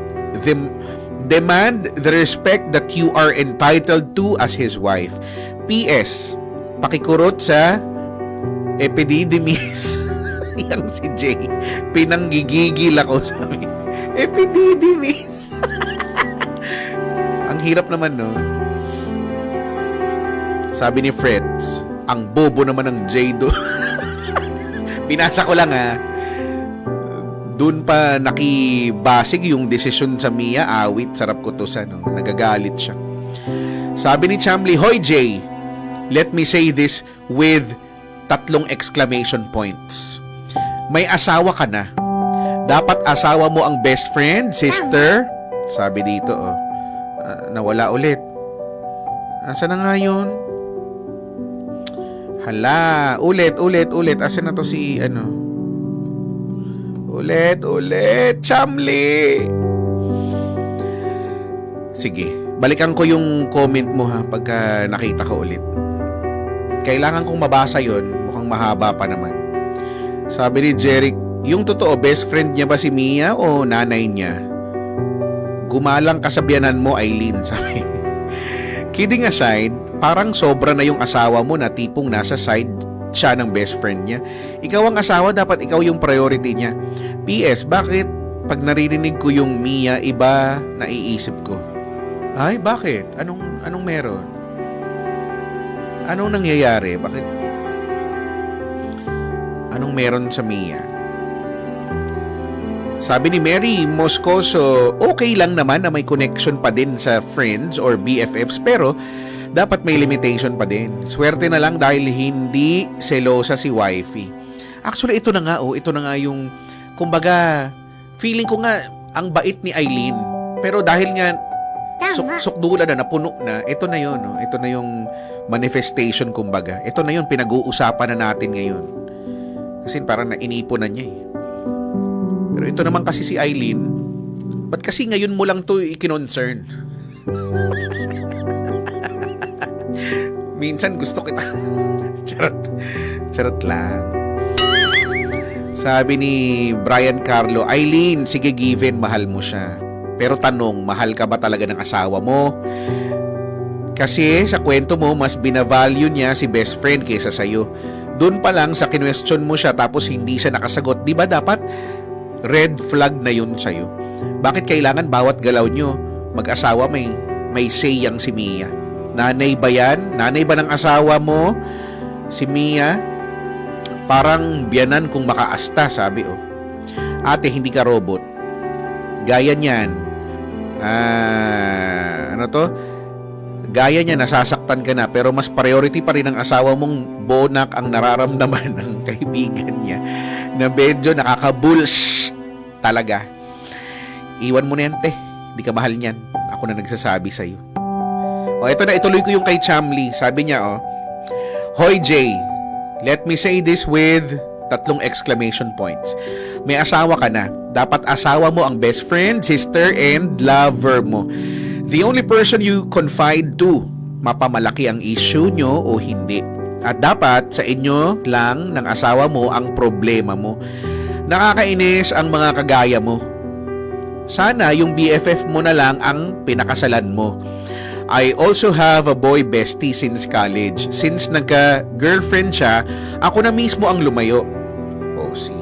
Demand the respect that you are entitled to as his wife. P.S. Pakikurot sa epididymis. Yang si Jay. Pinanggigigil ako, sabi. Epididymis. Ang hirap naman, no? Sabi ni Fritz, ang bobo naman ng Jay do. Pinasa ko lang, ha. Doon pa nakibasig yung desisyon sa Mia, awit, sarap ko to sa, no? Nagagalit siya. Sabi ni Chamley, Hoy Jay, let me say this with 3 exclamation points. May asawa ka na. Dapat asawa mo ang best friend, sister. Sabi dito, nawala ulit. Asa na nga yun? Hala, ulit. Asa na to si, Ulit, Chamli. Sige, balikan ko yung comment mo ha pagka nakita ko ulit. Kailangan kong mabasa yon, mukhang mahaba pa naman. Sabi ni Jeric, yung totoo, best friend niya ba si Mia o nanay niya? Gumalang kasabianan mo, Eileen, sabi. Kidding aside, parang sobra na yung asawa mo na tipong nasa side siya ng best friend niya. Ikaw ang asawa, dapat ikaw yung priority niya. P.S. Bakit pag naririnig ko yung Mia, iba naiisip ko? Ay, bakit? Anong meron? Anong nangyayari? Bakit? Anong meron sa Mia? Sabi ni Mary Moscoso, okay lang naman na may connection pa din sa friends or BFFs, pero dapat may limitation pa din. Swerte na lang dahil hindi selosa si wifey. Actually, ito na nga yung, kumbaga, feeling ko nga, ang bait ni Eileen. Pero dahil nga, sukdula na, napuno na, ito na yun, no? Ito na yung manifestation, kumbaga. Ito na yun, pinag-uusapan na natin ngayon. Kasi parang nainipon na niya eh. Pero ito naman kasi si Eileen, ba't kasi ngayon mo lang to i-concern? Minsan gusto kita. Charot lang. Sabi ni Brian Carlo, Eileen, sige given, mahal mo siya. Pero tanong, mahal ka ba talaga ng asawa mo? Kasi sa kwento mo, mas binavalue niya si best friend kaysa sa'yo. Doon pa lang sa kinwestiyon mo siya tapos hindi siya nakasagot. Di ba dapat red flag na yun sa'yo? Bakit kailangan bawat galaw nyo mag-asawa may say yang si Mia? Nanay ba yan? Nanay ba ng asawa mo? Si Mia? Parang biyanan kung makaasta, sabi oh. Ate, hindi ka robot. Gaya niyan. Gaya niya, nasasaktan ka na, pero mas priority pa rin ang asawa mong bonak ang nararamdaman ng kaibigan niya na medyo nakakabuls talaga. Iwan mo na yan, te. Hindi ka mahal niyan. Ako na nagsasabi sa'yo. O, ito na, ituloy ko yung kay Chamli. Sabi niya, Hoy, Jay, let me say this with 3 exclamation points. May asawa ka na. Dapat asawa mo ang best friend, sister, and lover mo. The only person you confide to, mapamalaki ang issue nyo o hindi. At dapat sa inyo lang ng asawa mo ang problema mo. Nakakainis ang mga kagaya mo. Sana yung BFF mo na lang ang pinakasalan mo. I also have a boy bestie since college. Since nagka-girlfriend siya, ako na mismo ang lumayo. Oh, see.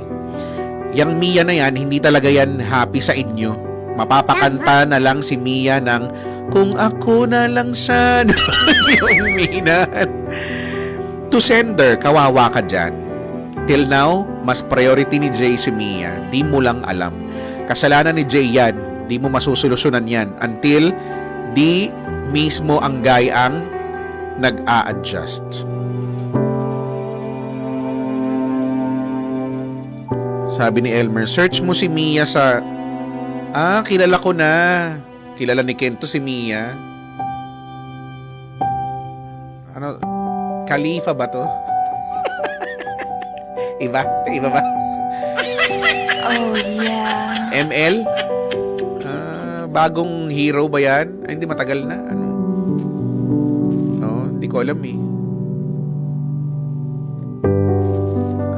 Yang Mia na yan, hindi talaga yan happy sa inyo. Mapapakanta na lang si Mia ng kung ako na lang sana yung minahal. To sender, kawawa ka dyan. Till now, mas priority ni Jay si Mia. Di mo lang alam. Kasalanan ni Jay yan. Di mo masusolusyonan yan until di mismo ang guy ang nag-a-adjust. Sabi ni Elmer, search mo si Mia sa... kilala ko na. Kilala ni Kento si Mia. Ano? Khalifa ba to? Iba? Iba ba? Oh, yeah. ML? Bagong hero ba yan? Ay, hindi, matagal na. Ano? Hindi ko alam eh.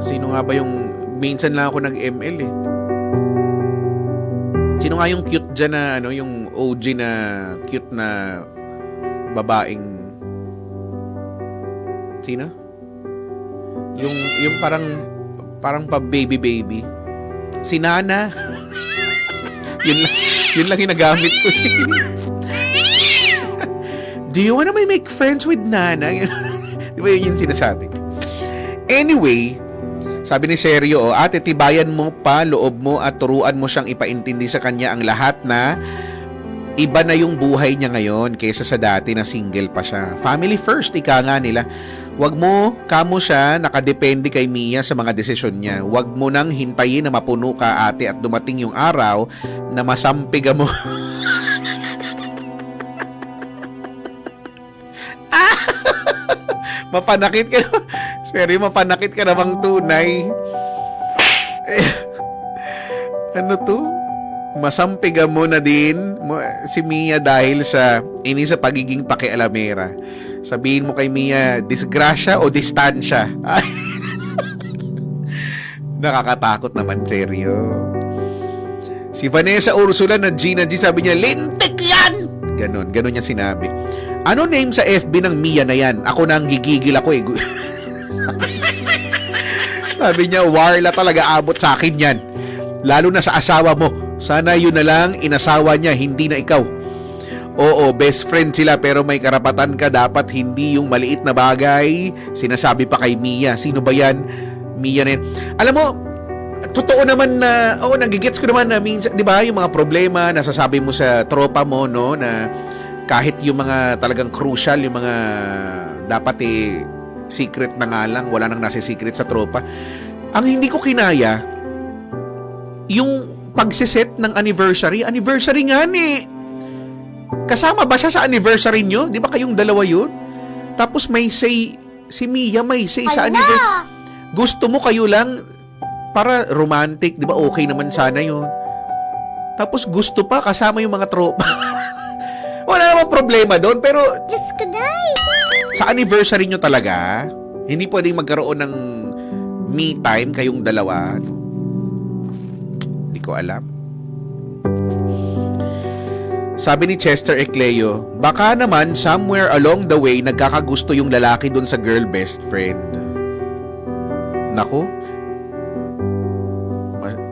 Sino nga ba yung... Minsan lang ako nag-ML eh. Sino nga yung cute dyan na, yung OG na cute na babaeng... Sino? Yung parang pa baby. Si Nana. Yun lang ginagamit ko. Do you wanna make friends with Nana? Di ba yun yung sinasabi? Anyway, sabi ni Sergio, ate, tibayan mo pa loob mo at turuan mo siyang ipaintindi sa kanya ang lahat na iba na yung buhay niya ngayon kaysa sa dati na single pa siya. Family first, ika nga nila. Huwag mo kamo siya nakadepende kay Mia sa mga desisyon niya. Huwag mo nang hintayin na mapuno ka, ate, at dumating yung araw na masampiga mo. Mapanakit ka na. Seryo, mapanakit ka namang tunay. Ano to? Masampiga mo na din si Mia dahil sa pagiging pakialamera. Sabihin mo kay Mia, disgrasya o distansya? Nakakatakot naman, seryo. Si Vanessa Ursula na Gina G, sabi niya, lintik yan! Ganon niya sinabi. Ano name sa FB ng Mia na yan? Ako nang gigigil ako eh. Sabi niya, warla talaga abot sa akin yan. Lalo na sa asawa mo. Sana yun na lang inasawa niya, hindi na ikaw. Oo, best friend sila pero may karapatan ka. Dapat hindi yung maliit na bagay. Sinasabi pa kay Mia. Sino ba yan? Mia na yan. Alam mo, totoo naman na, nagigets ko naman na minsan, di ba, yung mga problema, nasasabi mo sa tropa mo, no, na kahit yung mga talagang crucial, yung mga dapat secret na nga lang, wala nang nasa secret sa tropa. Ang hindi ko kinaya, yung pagsiset ng anniversary nga ni. Kasama ba siya sa anniversary nyo? Di ba kayong dalawa yun? Tapos may say, si Mia may say sa anniversary. Gusto mo kayo lang para romantic, di ba? Okay naman sana yun. Tapos gusto pa kasama yung mga tropa. Wala namang problema doon, pero Diyos ko, day. sa anniversary nyo talaga, hindi pwedeng magkaroon ng me time kayong dalawa. Hindi ko alam. Sabi ni Chester Ecleo, baka naman somewhere along the way nagkakagusto yung lalaki dun sa girl best friend. Nako.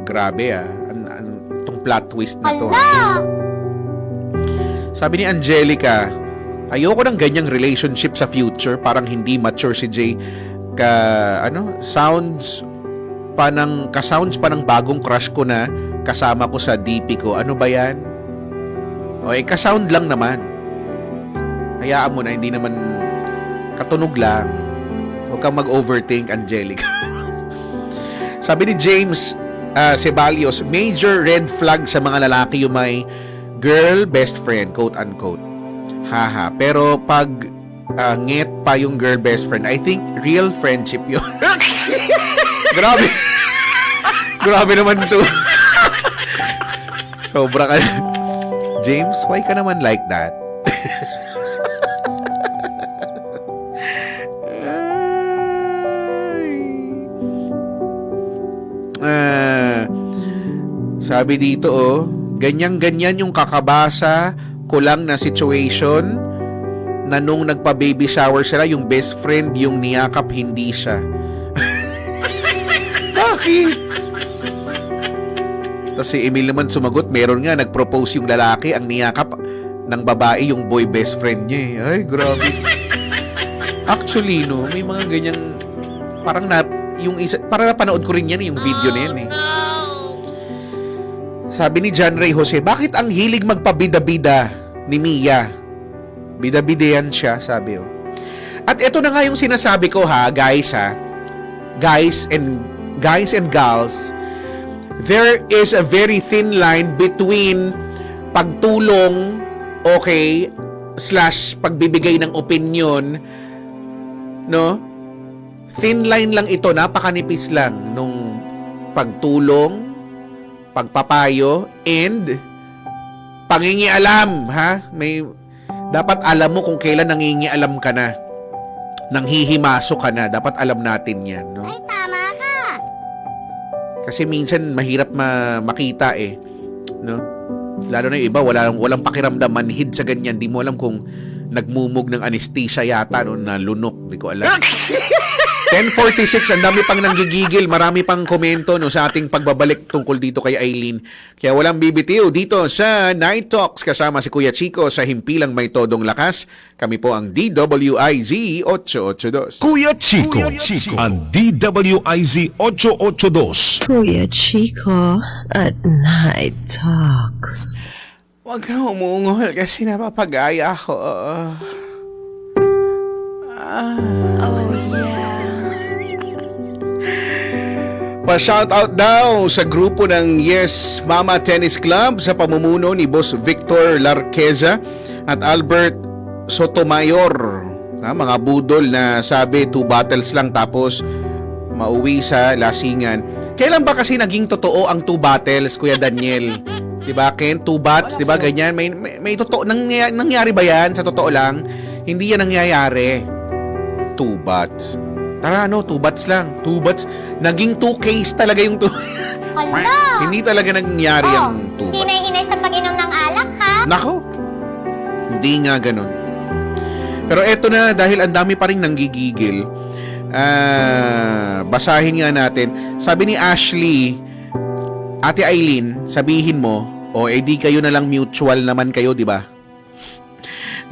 Grabe itong plot twist na to. Sabi ni Angelica, ayoko ng ganyang relationship sa future, parang hindi mature si Jay. Sounds pa ng bagong crush ko na kasama ko sa DP ko. Ano ba yan? O kasound lang naman. Hayaan mo na, hindi naman katunog lang. Huwag kang mag-overthink, Angelica. Sabi ni James Ceballos, major red flag sa mga lalaki yung may girl best friend, quote-unquote. Haha. Pero pag nget pa yung girl best friend, I think real friendship yun. Grabe. Grabe naman to. Sobra ka. James, why ka naman like that? Sabi dito, ganyan-ganyan yung kakabasa ko lang na situation na nung nagpa-baby shower sila, yung best friend, yung niyakap, hindi siya. Bakit? Tapos si Emil naman sumagot, meron nga, nag-propose yung lalaki, ang niyakap ng babae, yung boy best friend niya. Ay, grabe. Actually, no, may mga ganyang, parang parang napanood ko rin yan, yung video na yan. Sabi ni John Ray Jose, bakit ang hilig magpabida-bida ni Mia? Bida-bida yan siya, sabi. At ito na nga yung sinasabi ko, guys, guys and gals, there is a very thin line between pagtulong, / pagbibigay ng opinion, no? Thin line lang ito, napakanipis lang nung pagtulong, pagpapayo, and pangingialam, dapat alam mo kung kailan nangingialam ka na, nanghihimaso ka na, dapat alam natin yan, no? Ay, tama ka. Kasi minsan mahirap makita no? Lalo na yung iba, walang pakiramdam, manhid sa ganyan. Di mo alam kung nagmumug ng anesthesia yata, no, na lunok. Di ko alam. 10:46, ang dami pang nanggigigil, marami pang komento, no, sa ating pagbabalik tungkol dito kay Aileen. Kaya walang bibitiw dito sa Night Talks kasama si Kuya Chico sa Himpilang May Todong Lakas. Kami po ang DWIZ 882. Kuya Chico, ang DWIZ 882. Kuya Chico at Night Talks. Huwag kang umungol kasi napapagaya ako. Oh, yeah. Pa-shoutout daw sa grupo ng Yes Mama Tennis Club sa pamumuno ni Boss Victor Larqueza at Albert Sotomayor. Mga budol na sabi 2 bottles lang tapos mauwi sa lasingan. Kailan ba kasi naging totoo ang 2 bottles, Kuya Daniel? Diba, Ken? 2 bottles, diba, ganyan? May totoo, nangyari ba yan? Sa totoo lang, hindi yan nangyayari. 2 bottles. Tara, 2 bottles lang. 2 bottles. Naging 2 case talaga yung 2. Hala! Hindi talaga nangyari ang 2 bottles. Hinay-hinay sa pag-inom ng alak, ha? Nako. Hindi nga ganun. Pero eto na, dahil ang dami pa rin nanggigigil, basahin nga natin. Sabi ni Ashley, Ate Aileen, sabihin mo, di kayo na lang mutual naman kayo, di ba?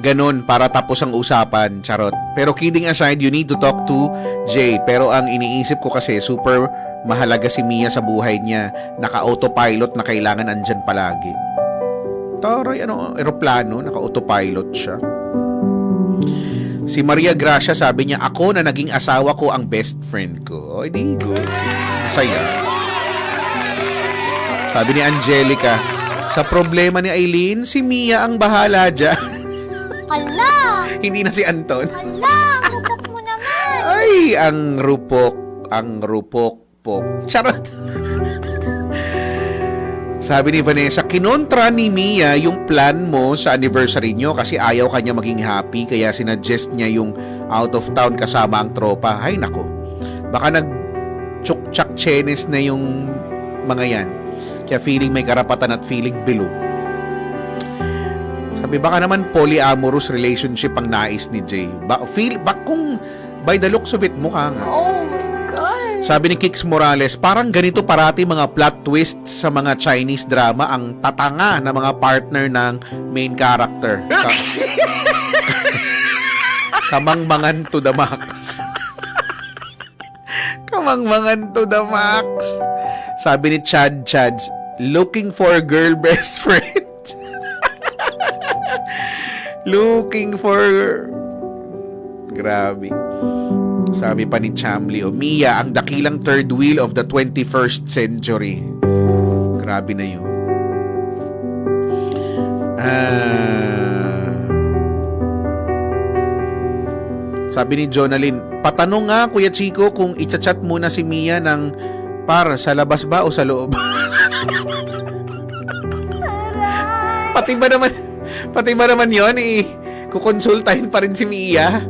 Ganon, para tapos ang usapan. Charot. Pero kidding aside, you need to talk to Jay. Pero ang iniisip ko kasi, super mahalaga si Mia sa buhay niya. Naka-autopilot na kailangan andyan palagi. Taray, aeroplano, naka-autopilot siya. Si Maria Gracia, sabi niya, ako na naging asawa ko ang best friend ko. O, di good. Saya. Sabi ni Angelica, sa problema ni Aileen, si Mia ang bahala dyan. Hala! Hindi na si Anton. Hala! Ang rupok mo naman! Ay, ang rupok po. Charot. Sabi ni Vanessa, kinontra ni Mia yung plan mo sa anniversary nyo kasi ayaw kanya maging happy kaya sinuggest niya yung out of town kasama ang tropa. Ay, nako. Baka nag-chuk-chak chenes na yung mga yan. Kaya feeling may karapatan at feeling below. Sabi, baka naman polyamorous relationship ang nais ni Jay. Kung by the looks of it, mukha nga. Oh my God. Sabi ni Kix Morales, parang ganito parati mga plot twists sa mga Chinese drama ang tatanga na mga partner ng main character. Kamangmangan to the max. Kamangmangan to the max. Sabi ni Chads, looking for girl best friend. Looking for... Grabe. Sabi pa ni Chamli, Mia, ang dakilang third wheel of the 21st century. Grabe na yun. Sabi ni Jonalyn, patanong nga, Kuya Chico, kung i-chat muna si Mia ng para sa labas ba o sa loob? Pati ba naman yun, kukonsultahin pa rin si Mia?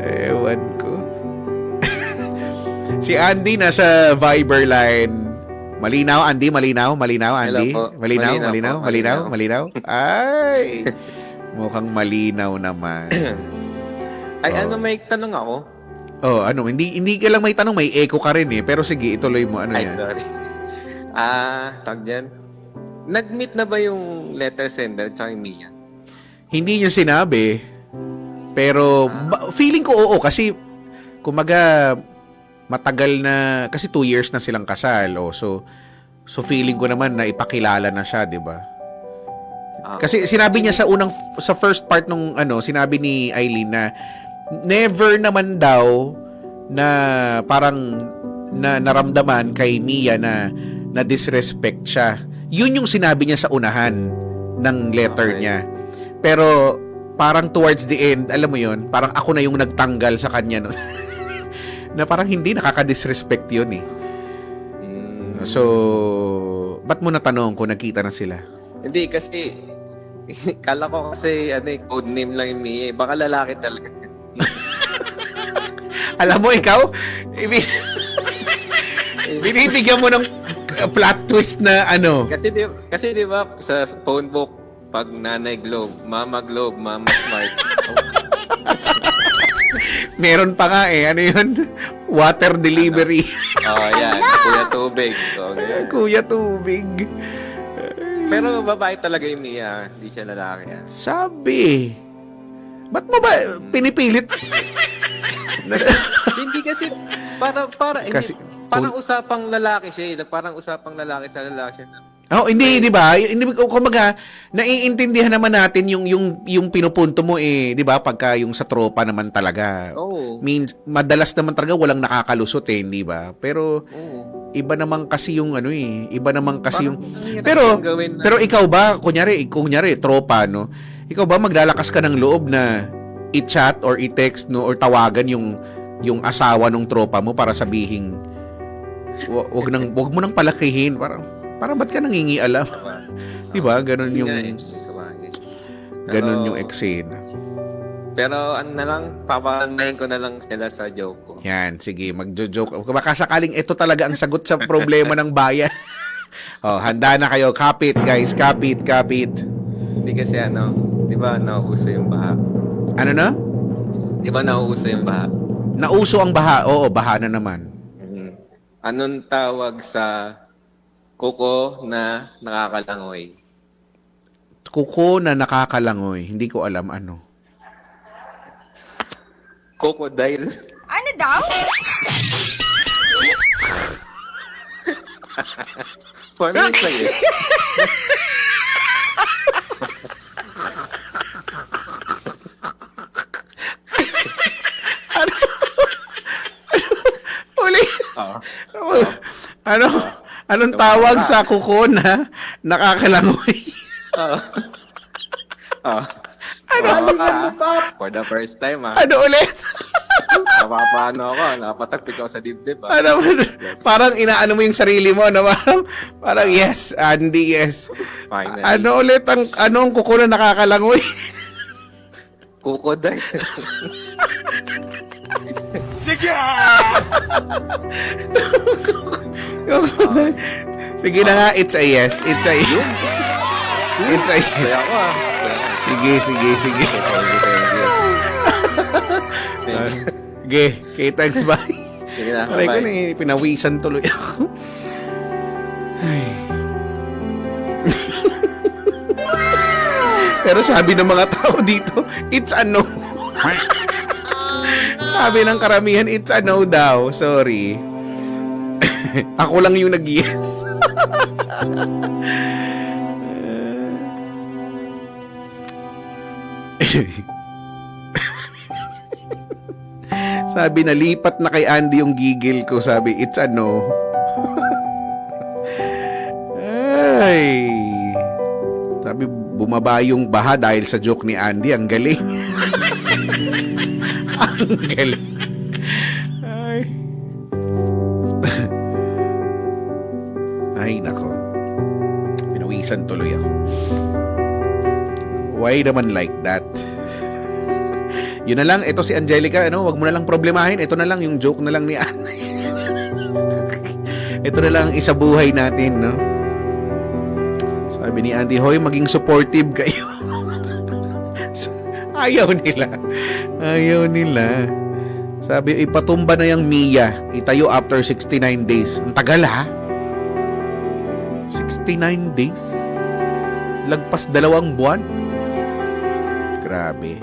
Ewan ko. Si Andy nasa Viber line. Malinaw, Andy? Malinaw, Andy? Hello po. Malinaw? Ay, mukhang malinaw naman. Ay, may tanong ako? Oh, hindi ka lang may tanong, may echo ka rin eh. Pero sige, ituloy mo. Ano Ay, yan? sorry. Tag dyan. Nag-meet na ba yung letter sender at yung Mia? Hindi niya sinabi. Pero feeling ko oo kasi kumaga matagal na kasi 2 years na silang kasal. Oh, so feeling ko naman na ipakilala na siya, 'di ba? Kasi sinabi niya sa first part nung sinabi ni Aileen na never naman daw na parang na naramdaman kay Mia na disrespect siya. Yun yung sinabi niya sa unahan ng letter niya. Pero parang towards the end, alam mo yun, parang ako na yung nagtanggal sa kanya no. Na parang hindi nakaka-disrespect yun eh. So, ba't mo natanong kung nagkita na sila? Hindi, kasi kala ko kasi code name lang yung Mia. Baka lalaki talaga. Alam mo, ikaw, binibigyan mo ng plot twist na Kasi di ba sa phone book, pag nanay Globe, mama Globe, mama Smart. meron pa nga eh. Ano yun? Water delivery. Yan. Kuya Tubig. Okay. Kuya Tubig. Pero babae talaga yung Mia. Hindi siya lalaki. Sabi. Ba't mo ba pinipilit? Hindi kasi parang usapang lalaki siya. Parang usapang lalaki sa lalaki siya. Hindi, di ba? Hindi, kumbaga, naiintindihan naman natin yung pinupunto mo di ba? Pagka yung sa tropa naman talaga. Means, madalas naman talaga walang nakakalusot hindi ba? Pero, iba naman kasi yung iba naman kasi yung... Pero ikaw ba, kunyari, tropa, no? Ikaw ba maglalakas ka ng loob na i-chat or i-text, no? Or tawagan yung asawa ng tropa mo para sabihin, wag mo nang palakihin, parang ba't ka nangingialam? Di ba? Ganon yung eksena. Pero papanayin ko na lang sila sa joke ko. Yan, sige, magjo-joke. Baka sakaling ito talaga ang sagot sa problema ng bayan. Handa na kayo. Kapit, guys. Kapit. Hindi kasi di ba nauuso yung baha? Ano na? Di ba nauuso yung baha? Nauso ang baha. Oo, baha na naman. Anong tawag sa kuko na nakakalangoy? kuko na nakakalangoy. Hindi ko alam ano. Crocodile. Ano daw? For me, it's a yes. Uli. Oo. Ano? Anong tawag sa kuko na nakakalangoy? Oo. Oo. Ano? For the first time, Ano ulit? Napapaano ako, napatagpik ako sa dibdib, Ano? Parang inaano mo yung sarili mo, no? Parang yes, Andy, yes. Finally. Ano ulit ang kuko na nakakalangoy? Crocodile. Sige na nga, it's a yes. It's a yes. It's a yes. Saya ko, Saya. Sige. Thank you. Sige, okay, thanks, bye. Sige na, Aray ko bye. na, pinawisan tuloy ako. Ay. Pero sabi ng mga tao dito, it's a no. Sabi ng karamihan, it's a no daw. Sorry. Ako lang yung nag-yes. Sabi, nalipat na kay Andy yung gigil ko. Sabi, it's a no. Ay. Sabi, bumaba yung baha dahil sa joke ni Andy. Ang galing. Ang galing. Ay. Ay, nako. Pinawisan tuloy ako. Why naman like that? Yun na lang, ito si Angelica, wag mo na lang problemahin. Ito na lang, yung joke na lang ni Andy. Ito na lang ang isa buhay natin, no? Sabi ni Andy, hoy, maging supportive kayo. Ayaw nila. Ayaw nila. Sabi, ipatumba na yung Mia. Itayo after 69 days. Ang tagal, ha? 69 days? Lagpas 2 buwan? Grabe.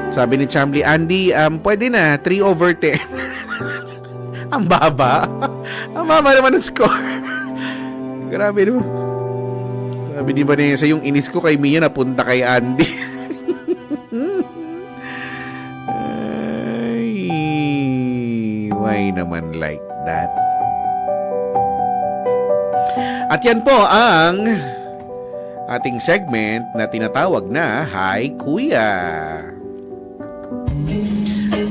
Sabi ni Chamli, Andy, pwede na, 3/10. Ang baba. Ang baba naman ng score. Grabe naman. Sabi ni Vanessa, yung inis ko kay Mia napunta kay Andy. Ay, why naman like that? At yan po ang ating segment na tinatawag na Hi Kuya.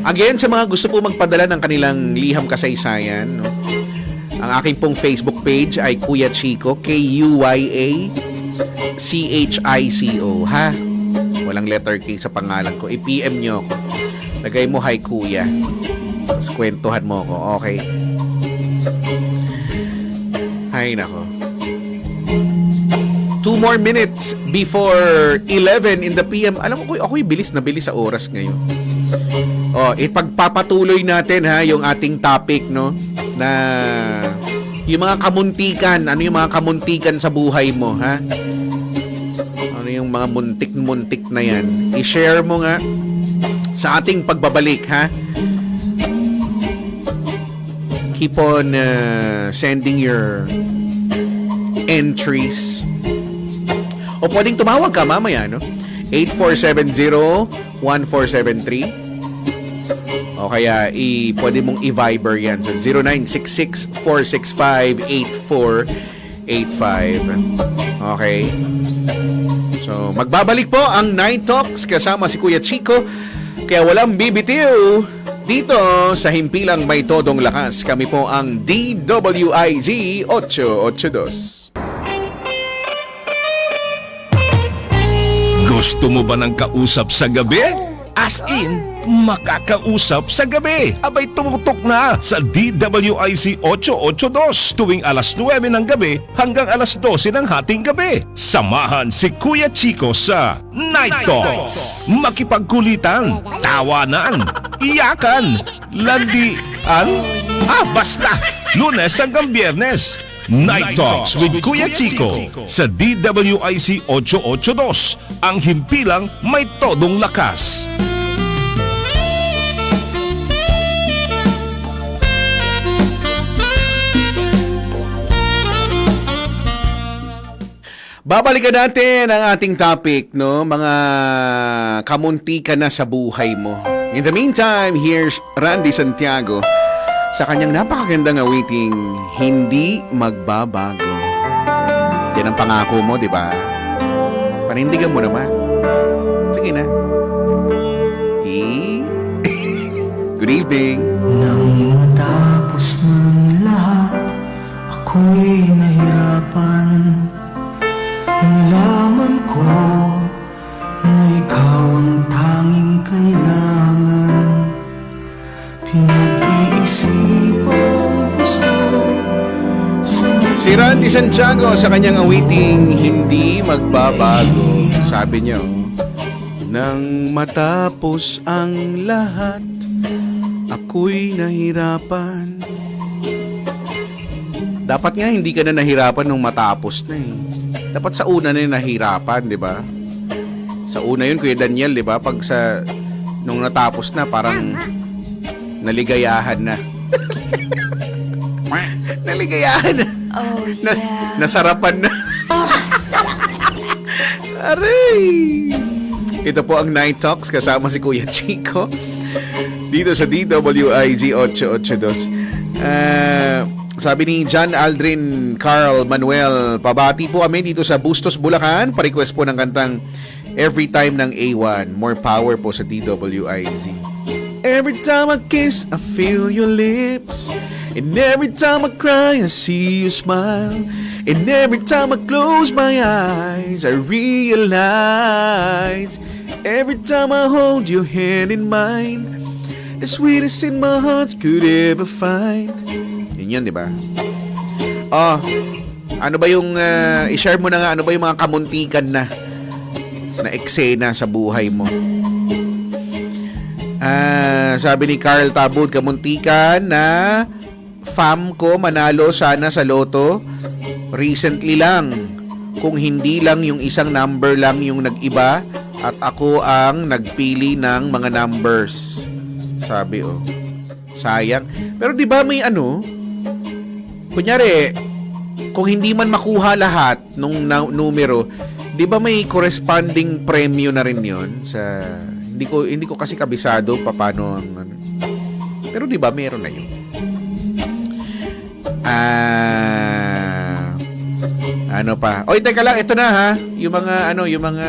Again, sa mga gusto po magpadala ng kanilang liham kasaysayan, no? Ang aking pong Facebook page ay Kuya Chico, KUYACHICO, ha? Walang letter K sa pangalan ko. I-PM nyo ako. Lagay mo, Hi Kuya. Tapos kwentuhan mo ako, okay? Hay nako. 2 more minutes before 11 in the PM. Alam mo, ako'y bilis na bilis sa oras ngayon. Ipagpapatuloy natin ha yung ating topic, no, na yung mga kamuntikan. Ano yung mga kamuntikan sa buhay mo, ha? Ano yung mga muntik-muntik na yan? I-share mo nga sa ating pagbabalik, ha? Keep on sending your entries. O pwedeng tumawag ka mamaya, no? 8470-1473. O kaya pwede mong i-Viber yan sa 0966-465-8485. Okay? So, magbabalik po ang Night Talks kasama si Kuya Chico. Kaya walang bibitiw dito sa Himpilang May Todong Lakas. Kami po ang DWIZ 882. Gusto mo ba ng kausap sa gabi? As in, makakausap sa gabi. Abay tumutok na sa DWIC 882 tuwing alas 9 ng gabi hanggang alas 12 ng hating gabi. Samahan si Kuya Chico sa Night Talks. Makipagkulitan, tawanan, iyakan, landian. Basta! Lunes hanggang Biyernes. Night Talks with Kuya Chico sa DWIC 882, ang himpilang may todong lakas. Babalikan natin ang ating topic, no? Mga kamunti ka na sa buhay mo. In the meantime, here's Randy Santiago sa kanyang napakagandang awiting, Hindi Magbabago. Yan ang pangako mo, di ba? Panindigan mo naman. Sige na. Good evening. Nang matapos ng lahat, ako'y nahirapan. Nalaman ko na ikaw ang tanging kailangan. Pinag-iisipan gusto sa Si Randy Santiago sa kanyang awiting, Hindi Magbabago. Sabi niyo, nang matapos ang lahat, ako'y nahirapan. Dapat nga hindi ka na nahirapan nung matapos na eh. Dapat sa una na yung nahirapan, di ba? Sa una yun, Kuya Daniel, di ba? Pag sa, nung natapos na, parang naligayahan na. Naligayahan na. Oh, yeah. Nasarapan na. Aray! Ito po ang Night Talks kasama si Kuya Chico dito sa DWIG 882. Sabi ni John Aldrin Carl Manuel, pabati po kami dito sa Bustos, Bulacan. Pa-request po ng kantang Every Time ng A1. More power po sa DWIZ. Every time I kiss, I feel your lips. And every time I cry, I see you smile. And every time I close my eyes, I realize. Every time I hold your hand in mine, the sweetest in my heart could ever find. Yun, di ba? Oh, ano ba yung, i-share mo na nga, ano ba yung mga kamuntikan na eksena sa buhay mo? Sabi ni Carl Tabud, kamuntikan na fam ko manalo sana sa loto. Recently lang, kung hindi lang yung isang number lang yung nag-iba at ako ang nagpili ng mga numbers. Sabi, oh, sayang. Pero di ba may ano, kunyari, kung hindi man makuha lahat nung numero, 'di ba may corresponding premyo na rin 'yon sa hindi ko kasi kabisado paano ang ano. Pero 'di ba meron na 'yon. Ano pa? Oy, teka lang, ito na ha. Yung mga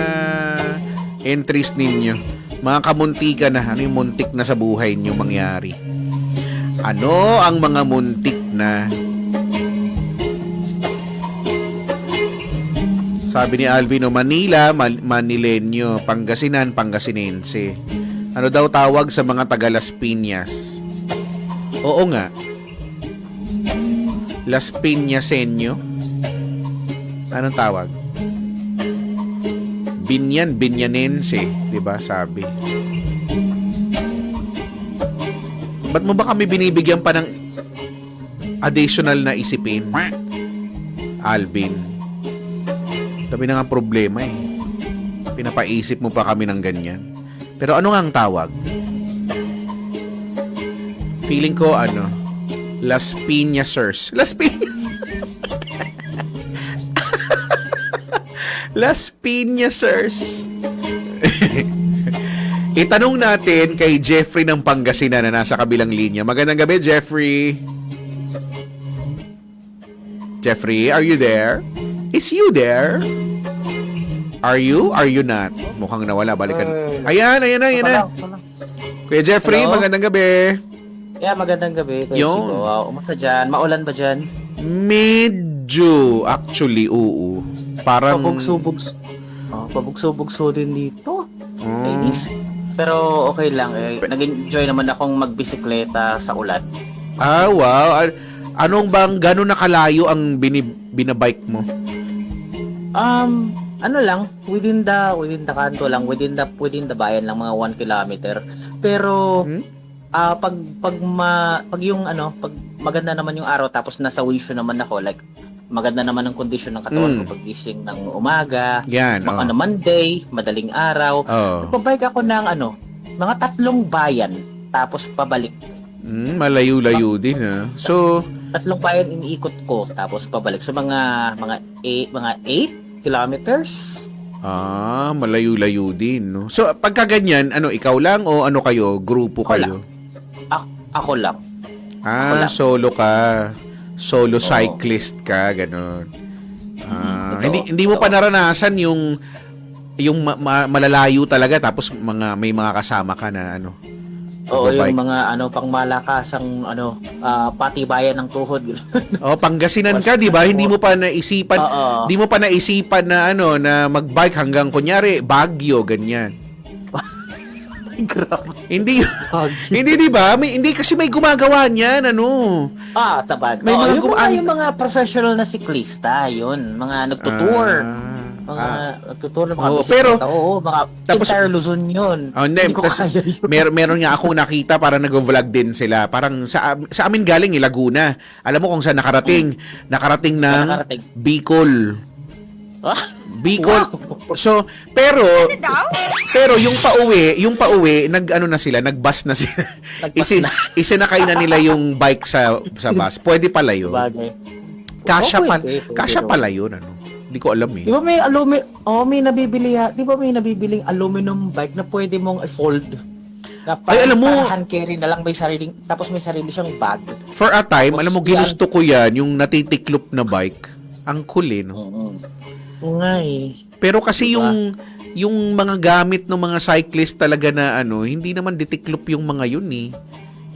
entries ninyo. Mga kamuntika na, ano yung muntik na sa buhay niyo mangyari? Ano ang mga muntik na? Sabi ni Alvino, Manila, Manilenyo, Pangasinan, Pangasinense. Ano daw tawag sa mga taga Las Piñas? Oo nga. Las Piñasenyo? Anong tawag? Binyanense, 'di ba? Sabi. Ba't mo ba kami binibigyan pa ng additional na isipin? Alvin. Dami na nga problema eh. Pinapaisip mo pa kami ng ganyan. Pero ano nga ang tawag? Feeling ko Las Piñasers. Las Piñas. Las Piñasers. Itanong natin kay Jeffrey ng Pangasinan na nasa kabilang linya. Magandang gabi, Jeffrey. Jeffrey, are you there? Is you there? Are you? Are you not? Mukhang nawala. Balikan. Ayan na. Kuya Jeffrey, hello? Magandang gabi. Yeah, magandang gabi. Kuya Yun. Chico. Wow, umasa dyan. Maulan ba dyan? Medyo. Actually, oo. Parang... Pabugso-bugso din dito. Kainis. Pero okay lang. Nag-enjoy naman akong magbisikleta sa ulan. Ah, wow. Anong bang gano'n nakalayo ang binabike mo? Ano lang, within the kanto lang, within the bayan lang, mga 1 kilometer. Pero pag yung pag maganda naman yung araw tapos nasa wisyo naman ako, like maganda naman ang kondisyon ng katawan ko pagising ng umaga, Yan, mga Monday, madaling araw. Oh. Nagpabike ako ng mga 3 bayan tapos pabalik. Malayo-layo din ha. So, 3 bayan iniikot ko tapos pabalik. So mga 8 kilometers. malayo-layo din, no? So, pagka ganyan, ikaw lang o ano kayo? Grupo Ako kayo? Ako lang. Ah, lang. solo ka. Solo cyclist ka, ganun. Totoo. Hindi mo pa naranasan yung malalayo talaga tapos may mga kasama ka na Oo, nagbabike. yung mga pangmalakasang patibayan ng tuhod. Pangasinan ka, 'di ba? Hindi mo pa naisipan, Oo. hindi mo pa naisipan na na magbike hanggang kunyari Baguio ganyan. Grabe. Hindi hindi 'di ba? Hindi kasi may gumagawa niyan, Sabag. May mga Yung mga professional na siklista, yun. Mga nagtutour. Nagtutour ng mga bisikleta. Oo, mga Tapos- entire Luzon yun. Hindi ko Tas, kaya yun. meron nga akong nakita para nag-vlog din sila. Parang sa amin galing Laguna. Alam mo kung saan nakarating? Nakarating ng nakarating? Bicol. Bicol. Wow. So, pero yung pauwi, nagbus na sila. Nagbus na. Isinakay na nila yung bike sa bus. Pwede pala yun. Bagay. Kasya pwede. pala yun, Hindi ko alam eh. Di ba may nabiling aluminum bike na pwede mong i-fold. Ay, alam mo- hand carry na lang, tapos may sarili siyang bag. For a time, Tapos alam mo, ginusto ko yan, yung natitiklop na bike. Ang cool eh, no? Oo nga eh. Pero kasi Diba? yung mga gamit ng mga cyclist talaga na hindi naman ditiklop yung mga yun eh.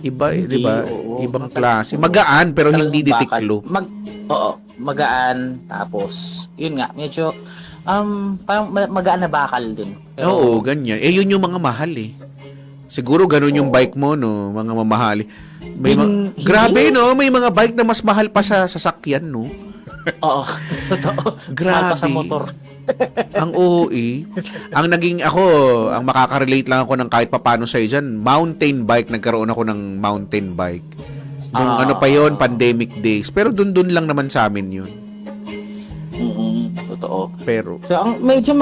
Iba, Hindi, 'di ba? oo. Ibang klase. Magaan pero hindi Talagang ditiklop. Magaan, tapos yun nga, medyo parang magaan na bakal din. Oo, ganyan. Yun yung mga mahal eh. Siguro ganun yung bike mo, no? Mga mamahali. Grabe, no? May mga bike na mas mahal pa sa sasakyan, no? Oo, totoo. Grabe. Pa sa motor. Ang OE. Ang makakarelate lang ako ng kahit papano sa'yo dyan, mountain bike. Nagkaroon ako ng mountain bike. Nung pa yon pandemic days. Pero dun lang naman sa amin yun. Totoo. Pero, So ang medyo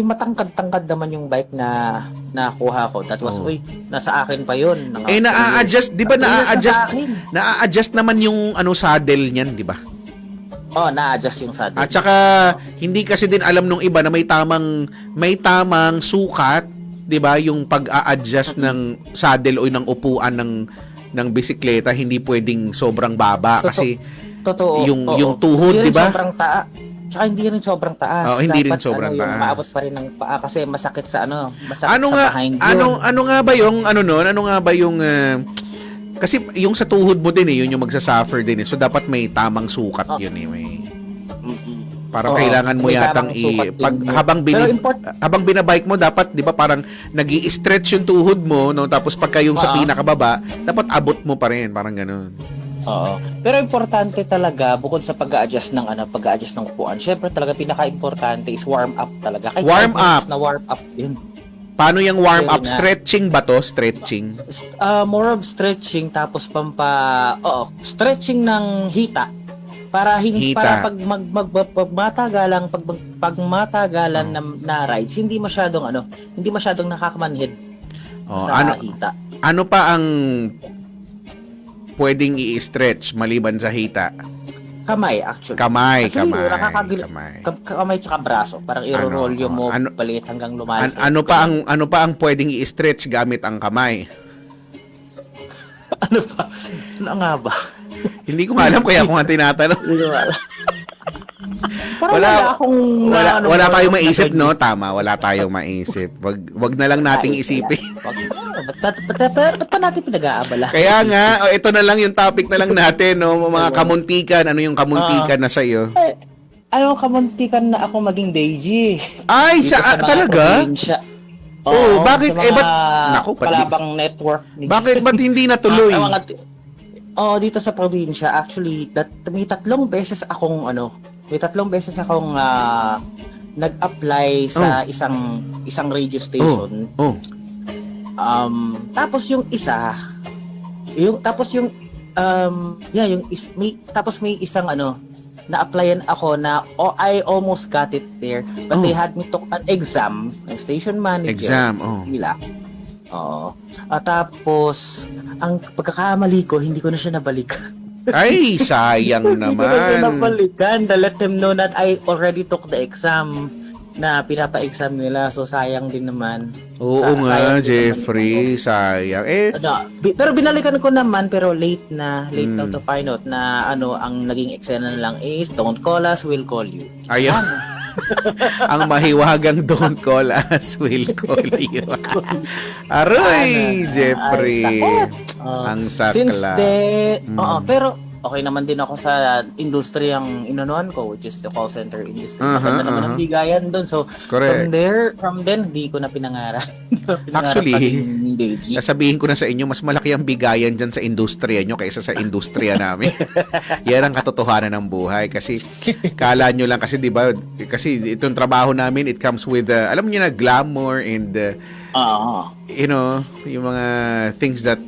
matangkad-tangkad naman yung bike na nakuha ko. That was nasa akin pa yun. na-a-adjust, di ba na-a-adjust? na-a-adjust naman yung saddle niyan, di ba? Na-adjust yung saddle. At saka hindi kasi din alam nung iba na may tamang sukat, 'di ba, yung pag-a-adjust ng saddle o ng upuan ng bisikleta, hindi pwedeng sobrang baba kasi Totoo. yung tuhod, Hindi 'di ba? rin sobrang taas. Tsaka hindi rin sobrang taas. Hindi rin Dapat, sobrang yung taas. maabot pa rin ng paa kasi masakit sa masakit Ano sa nga behind yun. ano nga ba yung Ano nga ba yung kasi yung sa tuhod mo din yun yung magsasuffer din So dapat may tamang sukat yun may parang Oo, kailangan mo may yatang tamang sukat din yun. habang binabike mo dapat 'di ba parang nag-i-stretch yung tuhod mo no tapos pagka yung sa pinakababa dapat abot mo pa rin parang ganoon. Oo. Pero importante talaga bukod sa pag-a-adjust ng pag-a-adjust ng upuan. Syempre talaga pinaka-importante is warm up talaga. Kahit Warm 5 minutes up. na warm up din. Paano yung warm up? Ayun na. Stretching ba to? Stretching? More of stretching tapos stretching ng hita para Hita. para pag matagalan na rides hindi masyadong nakakamanhid sa hita. Ano pa ang pwedeng i-stretch maliban sa hita? Kamay actually. Kamay. Kamay tsaka braso. Parang i-rolyo mo palit hanggang lumalaki. Ano pa ang pwedeng i-stretch gamit ang kamay? Ano pa? Ano nga ba? Hindi ko alam kaya ako nga tinatanong. Hindi ko alam. Parang Wala tayong maisip, no? Tama, wala tayong maisip. Wag na lang nating isipin. Ba't pa natin pinag-aabala? Kaya nga, ito na lang yung topic na lang natin, no? Mga kamuntikan. Ano yung kamuntikan na sa'yo? Kamuntikan na ako maging DJ. Ay, Dito sa mga talaga? probinsya. Oo, bakit? Sa mga Naku, palabang network. Ba't hindi natuloy? Dito sa probinsya, actually, may 3 beses akong nag-apply sa isang radio station. Tapos yung isa, may isang na-applyan ako na I almost got it there, but they had me took an exam ng station manager nila. Oo. Tapos ang pagkakamali ko, hindi ko na siya nabalikan. Ay, sayang Hindi ko na siya naman. nabalikan. To let them know that I already took the exam na pinapa-exam nila. So, sayang din naman. Oo Sayang nga, din Jeffrey, sayang. pero binalikan ko naman, pero late now to find out na ang naging eksena na lang is don't call us, we'll call you. Ayan. Ang mahiwagang don't call us, we'll call you. Aroy, Jeffrey. Sakit. Ang sakla. Since pero okay naman din ako sa industriyang inanuan ko, which is the call center industry. Maganda naman ang bigayan doon. So, Correct. from then, di ko na pinangarap. Actually, maging DG. sasabihin ko na sa inyo, mas malaki ang bigayan dyan sa industriya nyo kaysa sa industriya namin. Yan ang katotohanan ng buhay. Kasi, kala nyo lang, kasi diba, kasi itong trabaho namin, it comes with, alam niyo na, glamour and, you know, yung mga things that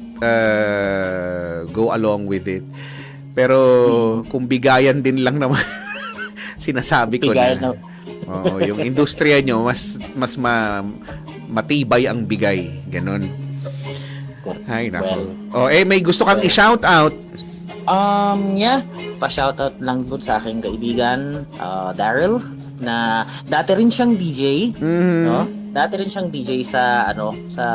go along with it. Pero, kung bigayan din lang naman, sinasabi ko Bigayan na. Oo, yung industriya nyo, mas matibay ang bigay. Ganon. Ay, nako. May gusto kang i-shout out. Pa-shoutout lang po sa aking kaibigan, Daryl, na dati rin siyang DJ, no? Dati rin siyang DJ sa sa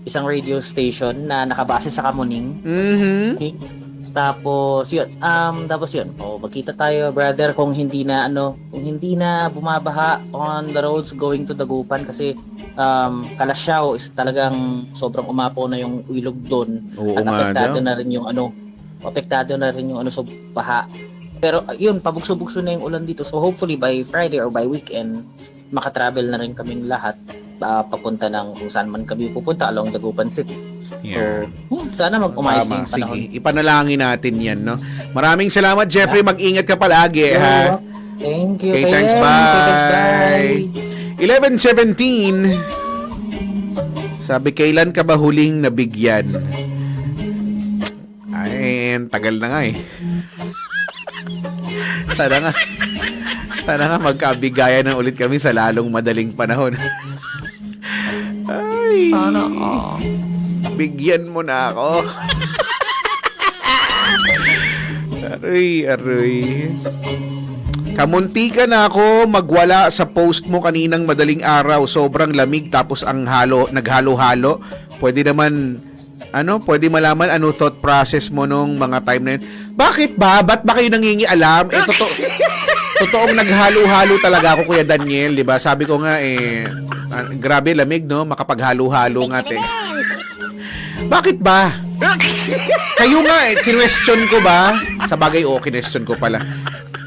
isang radio station na nakabase sa Kamuning. Tapos yun, magkita tayo, brother, kung hindi na bumabaha on the roads going to Dagupan kasi Kalasyaw is talagang sobrang umapo na yung ilog doon. At apektado na rin yung sa baha. Pero yun, pabugso-bugso na yung ulan dito. So hopefully by Friday or by weekend, makatravel na rin kaming lahat papunta ng kung saan man kami pupunta along Dagupan City. Yeah. So, sana mag-umayos yung panahon. Sige, ipanalangin natin yan, no? Maraming salamat, Jeffrey. Mag-ingat ka palagi, ha? Thank you. Okay, thanks, bye. 11:17. Sabi, kailan ka ba huling nabigyan? Ay, tagal na nga eh. Sana nga magkabigayan na ulit kami sa lalong madaling panahon. Ay, Sana, bigyan mo na ako. Aroy. Kamunti ka na ako magwala sa post mo kaninang madaling araw. Sobrang lamig tapos naghalo-halo. Pwede pwede malaman ano thought process mo nung mga time na yun. Bakit ba? Ba't ba kayo nangingialam? Totoong naghalo-halo talaga ako, Kuya Daniel, di ba? Sabi ko nga grabe lamig, no? Makapaghalo-halo nga, te. Bakit ba? Kayo nga, kinwestiyon ko ba? Sa bagay, kinwestiyon ko pala.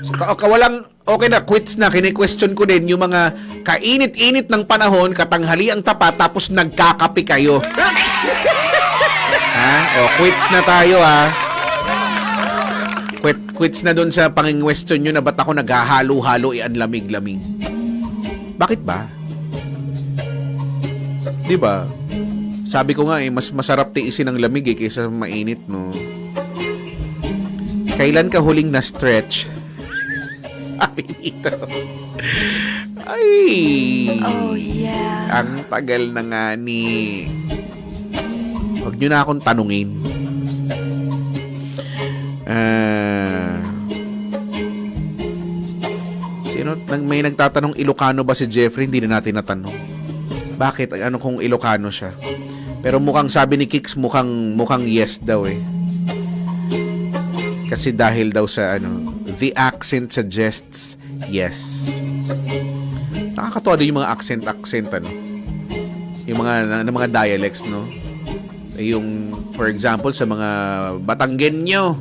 So, okay na, quits na. Kini-question ko din yung mga kainit-init ng panahon, katanghali ang tapat, tapos nagkakapi kayo. Quits na tayo, ha? Quits na dun sa pangingwestiyon nyo na ba't ako naghahalo-halo ang lamig-lamig. Bakit ba? Di ba? Sabi ko nga mas masarap tiisin ang lamig kaysa mainit, no? Kailan ka huling na-stretch? Sabi dito. Ay! Oh, yeah. Ang tagal na nga ni... Huwag nyo na akong tanungin. May nagtatanong Ilocano ba si Jeffrey? Hindi na natin natanong. Bakit? Ano kung Ilocano siya? Pero mukhang sabi ni Kix, mukhang yes daw eh. Kasi dahil daw sa the accent suggests yes. Nakakatawa din yung mga accent yung mga dialects, no? Yung for example sa mga Batanggenyo.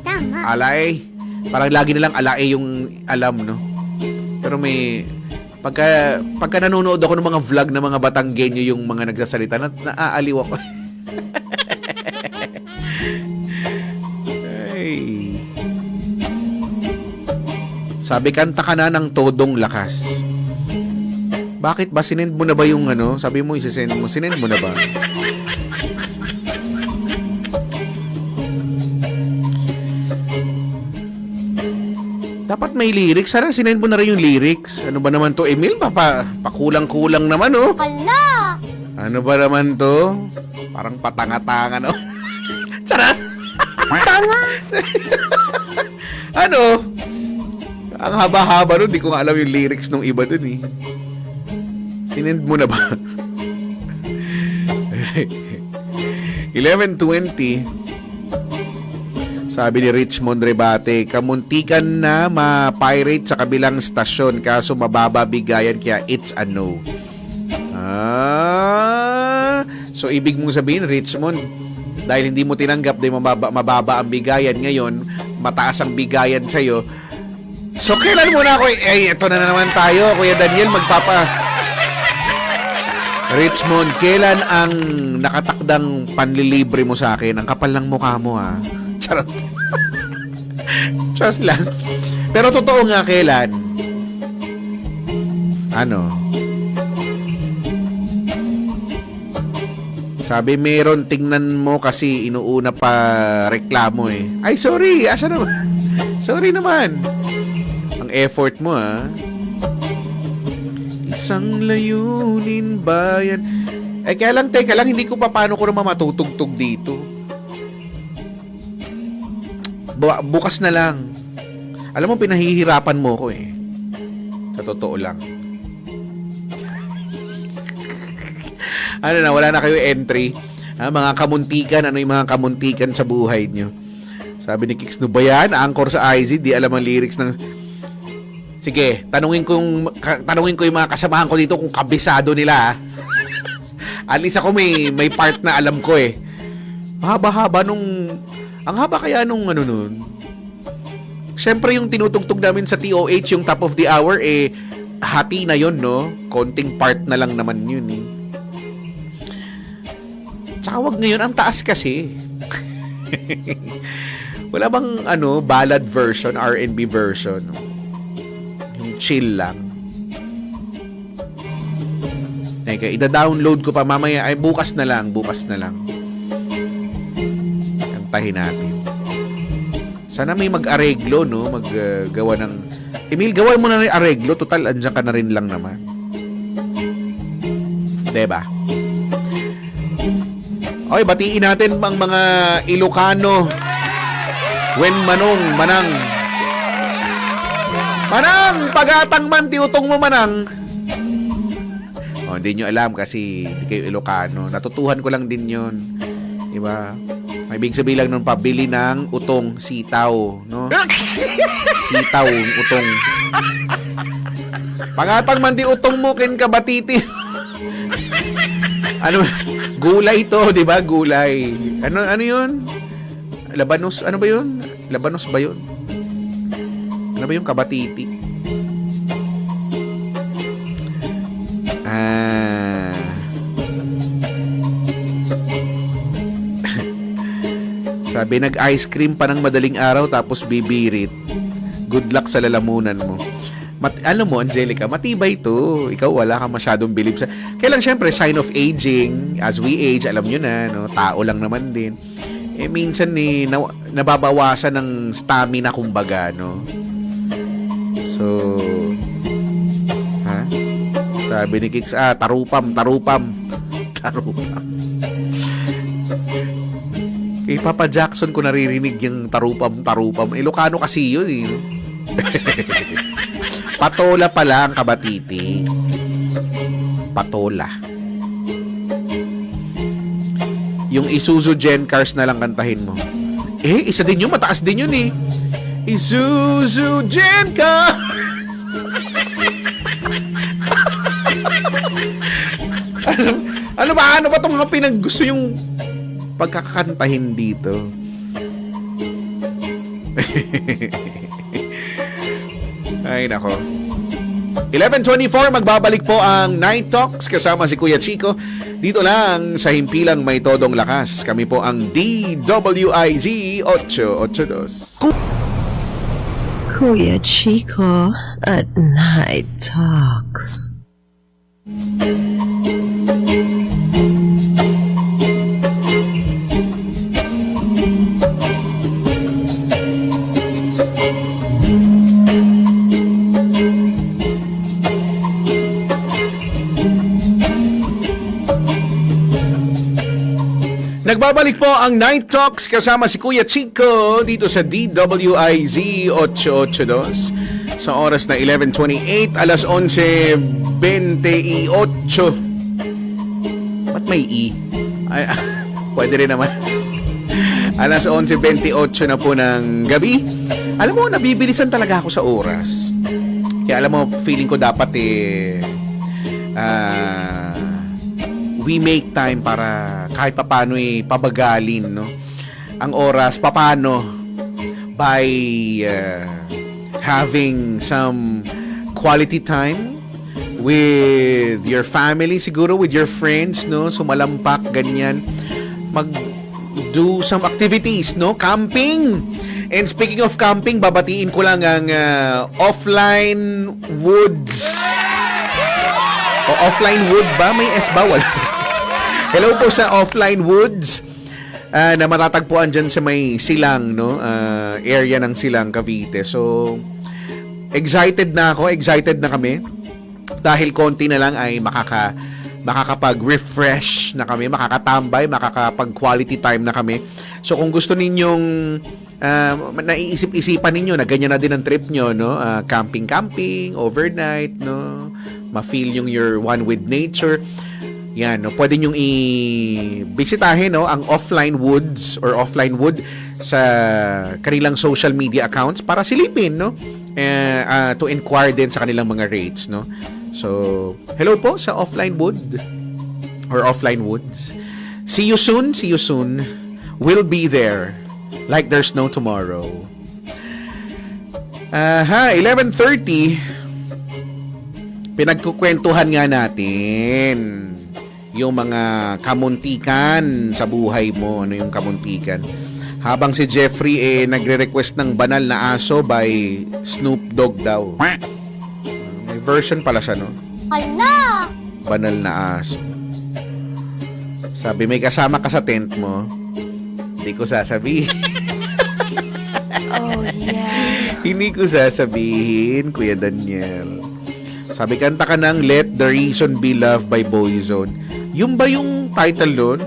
Tama. Alay. Parang lagi nilang alae yung alam, no? Pero may pagka nanonood ako ng mga vlog ng mga Batanggenyo yung mga nagsasalita, naaaliw ako. Ay. Sabi, kanta ka na ng todong lakas. Bakit ba? Sinend mo na ba yung ano? Sabi mo, isisend mo. Sinend mo na ba? Dapat may lyrics. Sana sinend mo na rin yung lyrics. Ano ba naman to, Emil? Pakulang-kulang naman, oh. Hala! Ano ba naman to? Parang patanga-tanga, no? Charot! Ano? Ang haba-haba nun. Di ko nga alam yung lyrics nung iba dun, eh. Sinend mo na ba? 11:20. Sabi ni Richmond Rebate, kamuntikan na ma-pirate sa kabilang stasyon kaso mababa bigayan kaya it's a no. So ibig mong sabihin, Richmond, dahil hindi mo tinanggap dahil mababa ang bigayan ngayon, mataas ang bigayan sa'yo. So kailan mo na ako, ito na naman tayo, Kuya Daniel, Richmond, kailan ang nakatakdang panlilibre mo sa akin? Ang kapal ng mukha mo, ha? Charot. Just lang. Pero totoo nga, kailan? Ano? Sabi, meron, tingnan mo kasi inuuna pa reklamo eh. Ay, sorry. Asa naman? Sorry naman. Ang effort mo, ha? Isang layunin bayan. Kaya lang, teka lang, hindi ko pa paano ko naman matutugtog dito. Bukas na lang. Alam mo, pinahihirapan mo ko eh. Sa totoo lang. Ano na, wala na kayo entry. Mga kamuntikan, ano yung mga kamuntikan sa buhay nyo? Sabi ni Kix, no ba yan? Anchor sa IZ, di alam ang lyrics ng... Sige, tanungin ko yung mga kasamahan ko dito kung kabisado nila. At least ako may part na alam ko eh. Haba-haba nung... Ang haba kaya nung ano nun? Siyempre yung tinutugtog namin sa TOH, yung top of the hour, hati na yun, no? Konting part na lang naman yun, eh. Tsaka wag ngayon, ang taas kasi. Wala bang, ballad version, R&B version? Yung chill lang. Okay, ida-download ko pa mamaya. Ay, bukas na lang. Kantahin natin. Sana may mag-areglo, no? Maggawa ng... Emil, gawa mo na rin areglo. Total, andyan ka na rin lang naman. Diba? Okay, batiin natin ang mga Ilocano. When Manong, Manang. Manang! Pagatang man, tiutong mo, Manang. Hindi nyo alam kasi hindi kayo Ilocano. Natutuhan ko lang din yun. Diba? May ibig sabihin lang nun, pabili ng utong, sitaw, no? Sitaw, utong. Pagatang man di utong mo, kin kabatiti. Gulay to, di ba? Gulay. Ano yun? Labanos, ano ba yun? Labanos ba yun? Ano ba yung kabatiti? Sabi, nag-ice cream pa ng madaling araw tapos bibirit. Good luck sa lalamunan mo. Alam mo, Angelica, matibay to. Ikaw wala kang masyadong believe sa... Kaya lang, syempre, sign of aging. As we age, alam nyo na, no? Tao lang naman din. Minsan, nababawasan ng stamina, kumbaga, no? So, sabi ni Kix, tarupam. Kay Papa Jackson ko naririnig yung tarupam. Ilocano kasi yun, eh. Patola pala ang kabatiti. Patola. Yung Isuzu Gen Cars na lang kantahin mo. Isa din yun, mataas din yun, eh. Isuzu Gen Cars. Ano ba itong mga pinaggusto yung pagkakakantahin dito? Ay, nako. 11:24, magbabalik po ang Night Talks kasama si Kuya Chico. Dito lang sa Himpilang May Todong Lakas. Kami po ang DWIZ 882. Kuya Chico at Night Talks. Nagbabalik po ang Night Talks kasama si Kuya Chico dito sa DWIZ 882 sa oras na 11:28, alas 11:28. Ba't may E? Ay, pwede rin naman. Alas 11:28 na po ng gabi. Alam mo, nabibilisan talaga ako sa oras. Kaya alam mo, feeling ko dapat we make time para kahit papano pabagalin, no? Ang oras, papano by having some quality time with your family, siguro with your friends, no? Sumalampak, ganyan. Do some activities, no? Camping. And speaking of camping, babatiin ko lang ang Offline Woods. O Offline Wood ba? May S ba? Wala. Hello po sa Offline Woods na matatagpuan dyan sa may Silang, no? Area ng Silang, Cavite. So, excited na kami dahil konti na lang ay makakapag-refresh na kami, makakatambay, makakapag-quality time na kami. So, kung gusto ninyong naiisip-isipan ninyo na ganyan na din ang trip nyo, no? Camping, overnight, no? Ma-feel yung you're one with nature. Yan, no? Pwede nyong i-bisitahin, no, ang Offline Woods or Offline Wood sa kanilang social media accounts para silipin, no? To inquire din sa kanilang mga rates, no? So, hello po sa Offline Wood or Offline Woods. See you soon. We'll be there like there's no tomorrow. 11:30. Pinagkukwentuhan nga natin yung mga kamuntikan sa buhay mo. Ano yung kamuntikan? Habang si Jeffrey nagre-request ng Banal na Aso by Snoop Dogg daw. May version pala siya, no? Hala! Banal na Aso. Sabi, may kasama ka sa tent mo. Hindi ko sasabihin. Oh, yeah. Hindi ko sasabihin, Kuya Daniel. Sabi, kanta ka ng Let the Reason Be Loved by Boyzone. Yung ba yung title nun?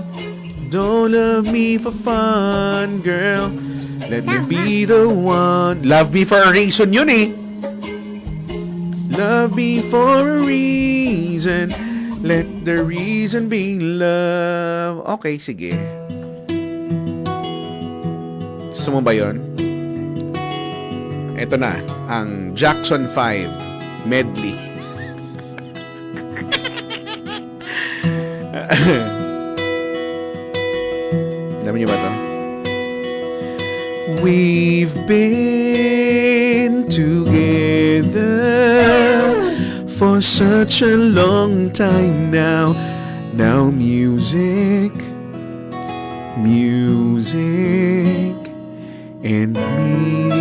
Don't love me for fun, girl. Let me be the one. Love me for a reason yun eh. Love me for a reason. Let the reason be love. Okay, sige. Gusto mo ba yun? Ito na, ang Jackson 5 medley. Alam niyo ba to? We've been together for such a long time now. Now music and me.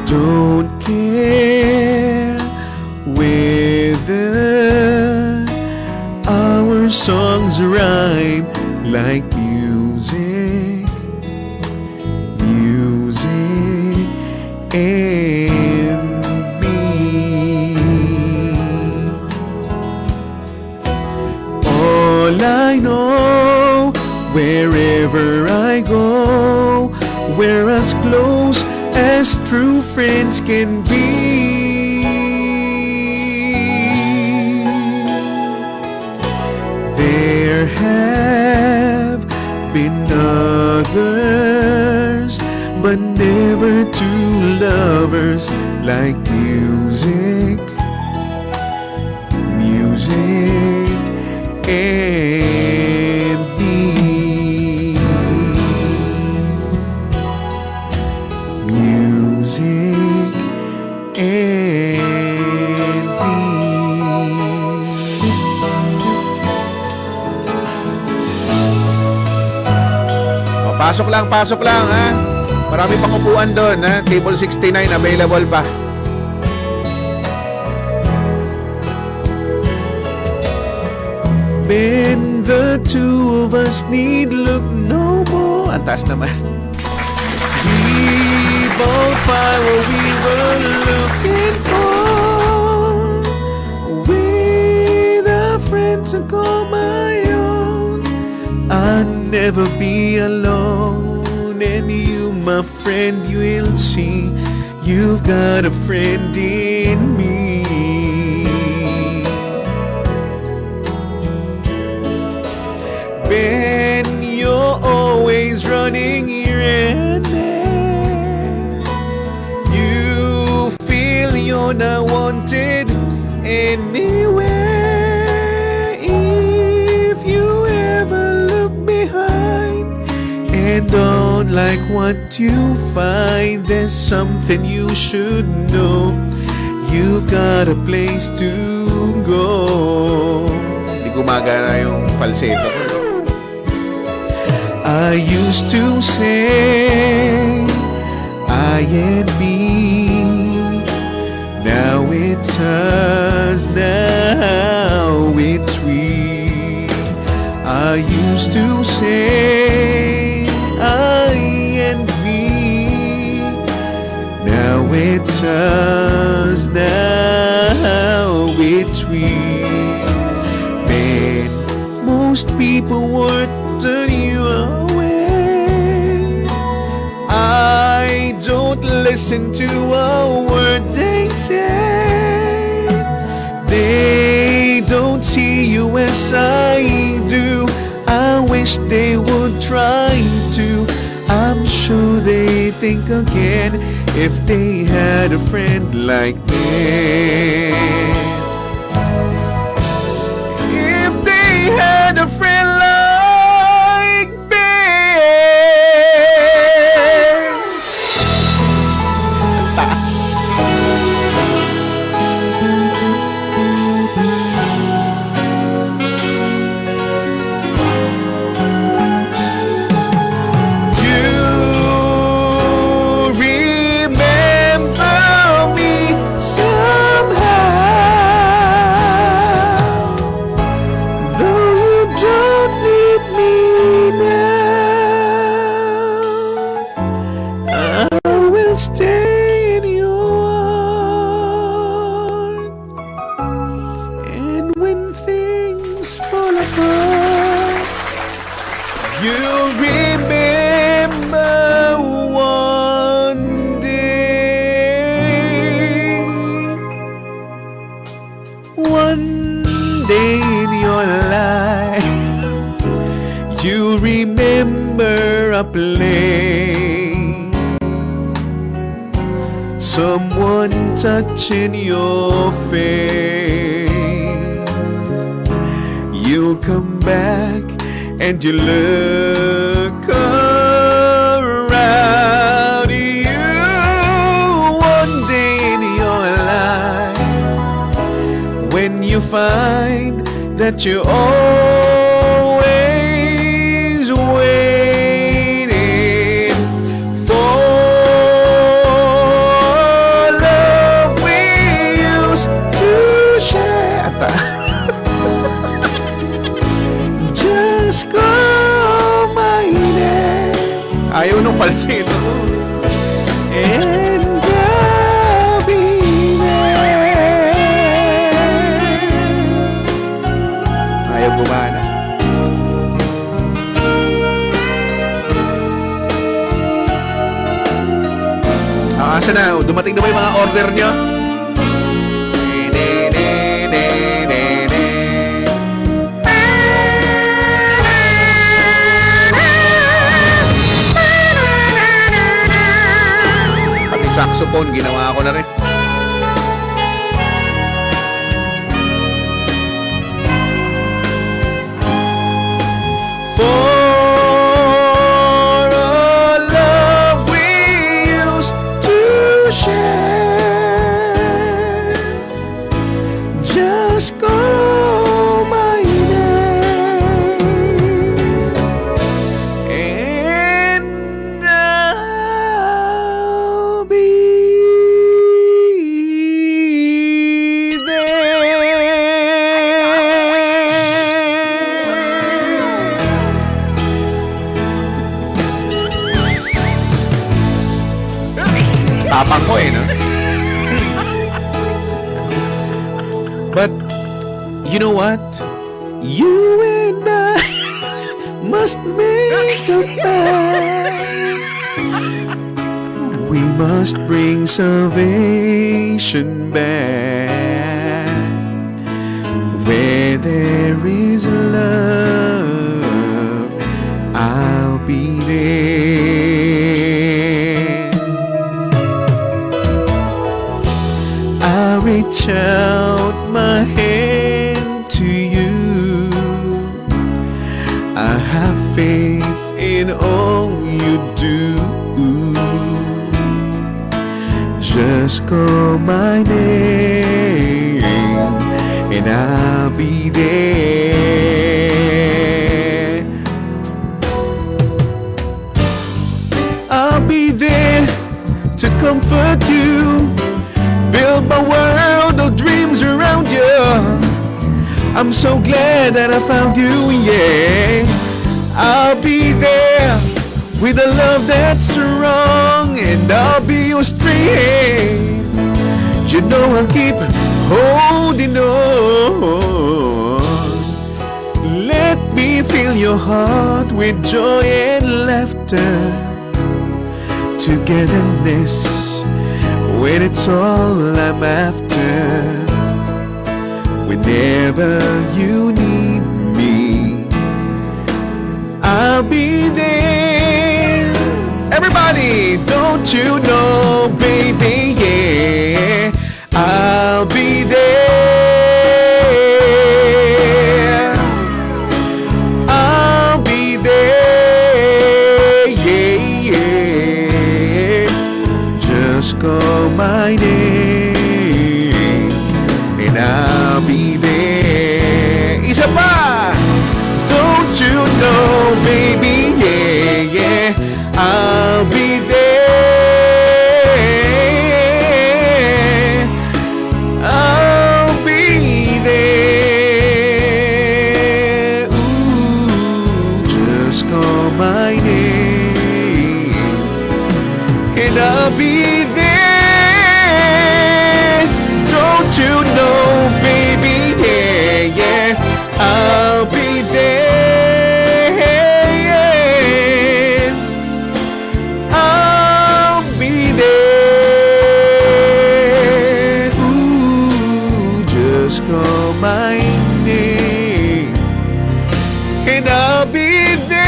Don't care whether our songs rhyme like music and me. All I know, wherever I go, we're as close as true friends can be. There have been others, but never two lovers like music and me. Music and me. Pasok lang ha. Marami pang upuan doon ha. Table 69 available pa. When the two of us need look no more. Ang taas naman. We both find what we were looking for. With a friend to call my own, I'll never be alone. And you, my friend, you will see you've got a friend in me. When you're always running here and there, you feel you're not wanted anywhere. If you ever look behind and don't like what you find, there's something you should know. You've got a place to go. Hindi gumagana yung falsetto ko. I used to say I and me. Now it's us, now it's we. I used to say I and me. Now it's us, now it's we. Man, most people would turn you away. I don't listen to a word they say. They don't see you as I do. I wish they would try to. I'm sure they think again if they had a friend like me. If they had a friend like me. Stay in your heart. And when things fall apart, you'll remember one day. One day in your life, you'll remember a place. Someone touching your face. You'll come back and you look around you. One day in your life, when you find that you're always waiting for just call my name. Ayaw nung falsetto mo. And I'll be there. Ayaw gumana. Asa na? Dumating na ba yung mga order nyo? Saxophone, ginawa ko na rin. For a love we used to share, just call my name and I'll be Tapang ko eh, no? But, you know what? You and I must make a pact. We must bring salvation back. Where there is love, I'll be there. I'll reach out my hand to you. I have faith in all you do. Just call my name and I'll be there. I'll be there to comfort you, build my world of dreams around you. I'm so glad that I found you, yeah. I'll be there with a love that's strong, and I'll be your strength. You know I'll keep holding on. Let me fill your heart with joy and laughter. Togetherness, when it's all I'm after. Whenever you need me, I'll be there. Everybody, don't you know, baby, yeah, I'll be there. I'll be there, yeah, yeah. Just call my name and I'll be there. Isa pa! Don't you know, baby, yeah, yeah, I'll be there. I'll be there. Ooh, just call my name and I'll be there. Don't you know, baby, yeah, yeah, I'll be there. I'll be there. Ooh, just call my name and I'll be there.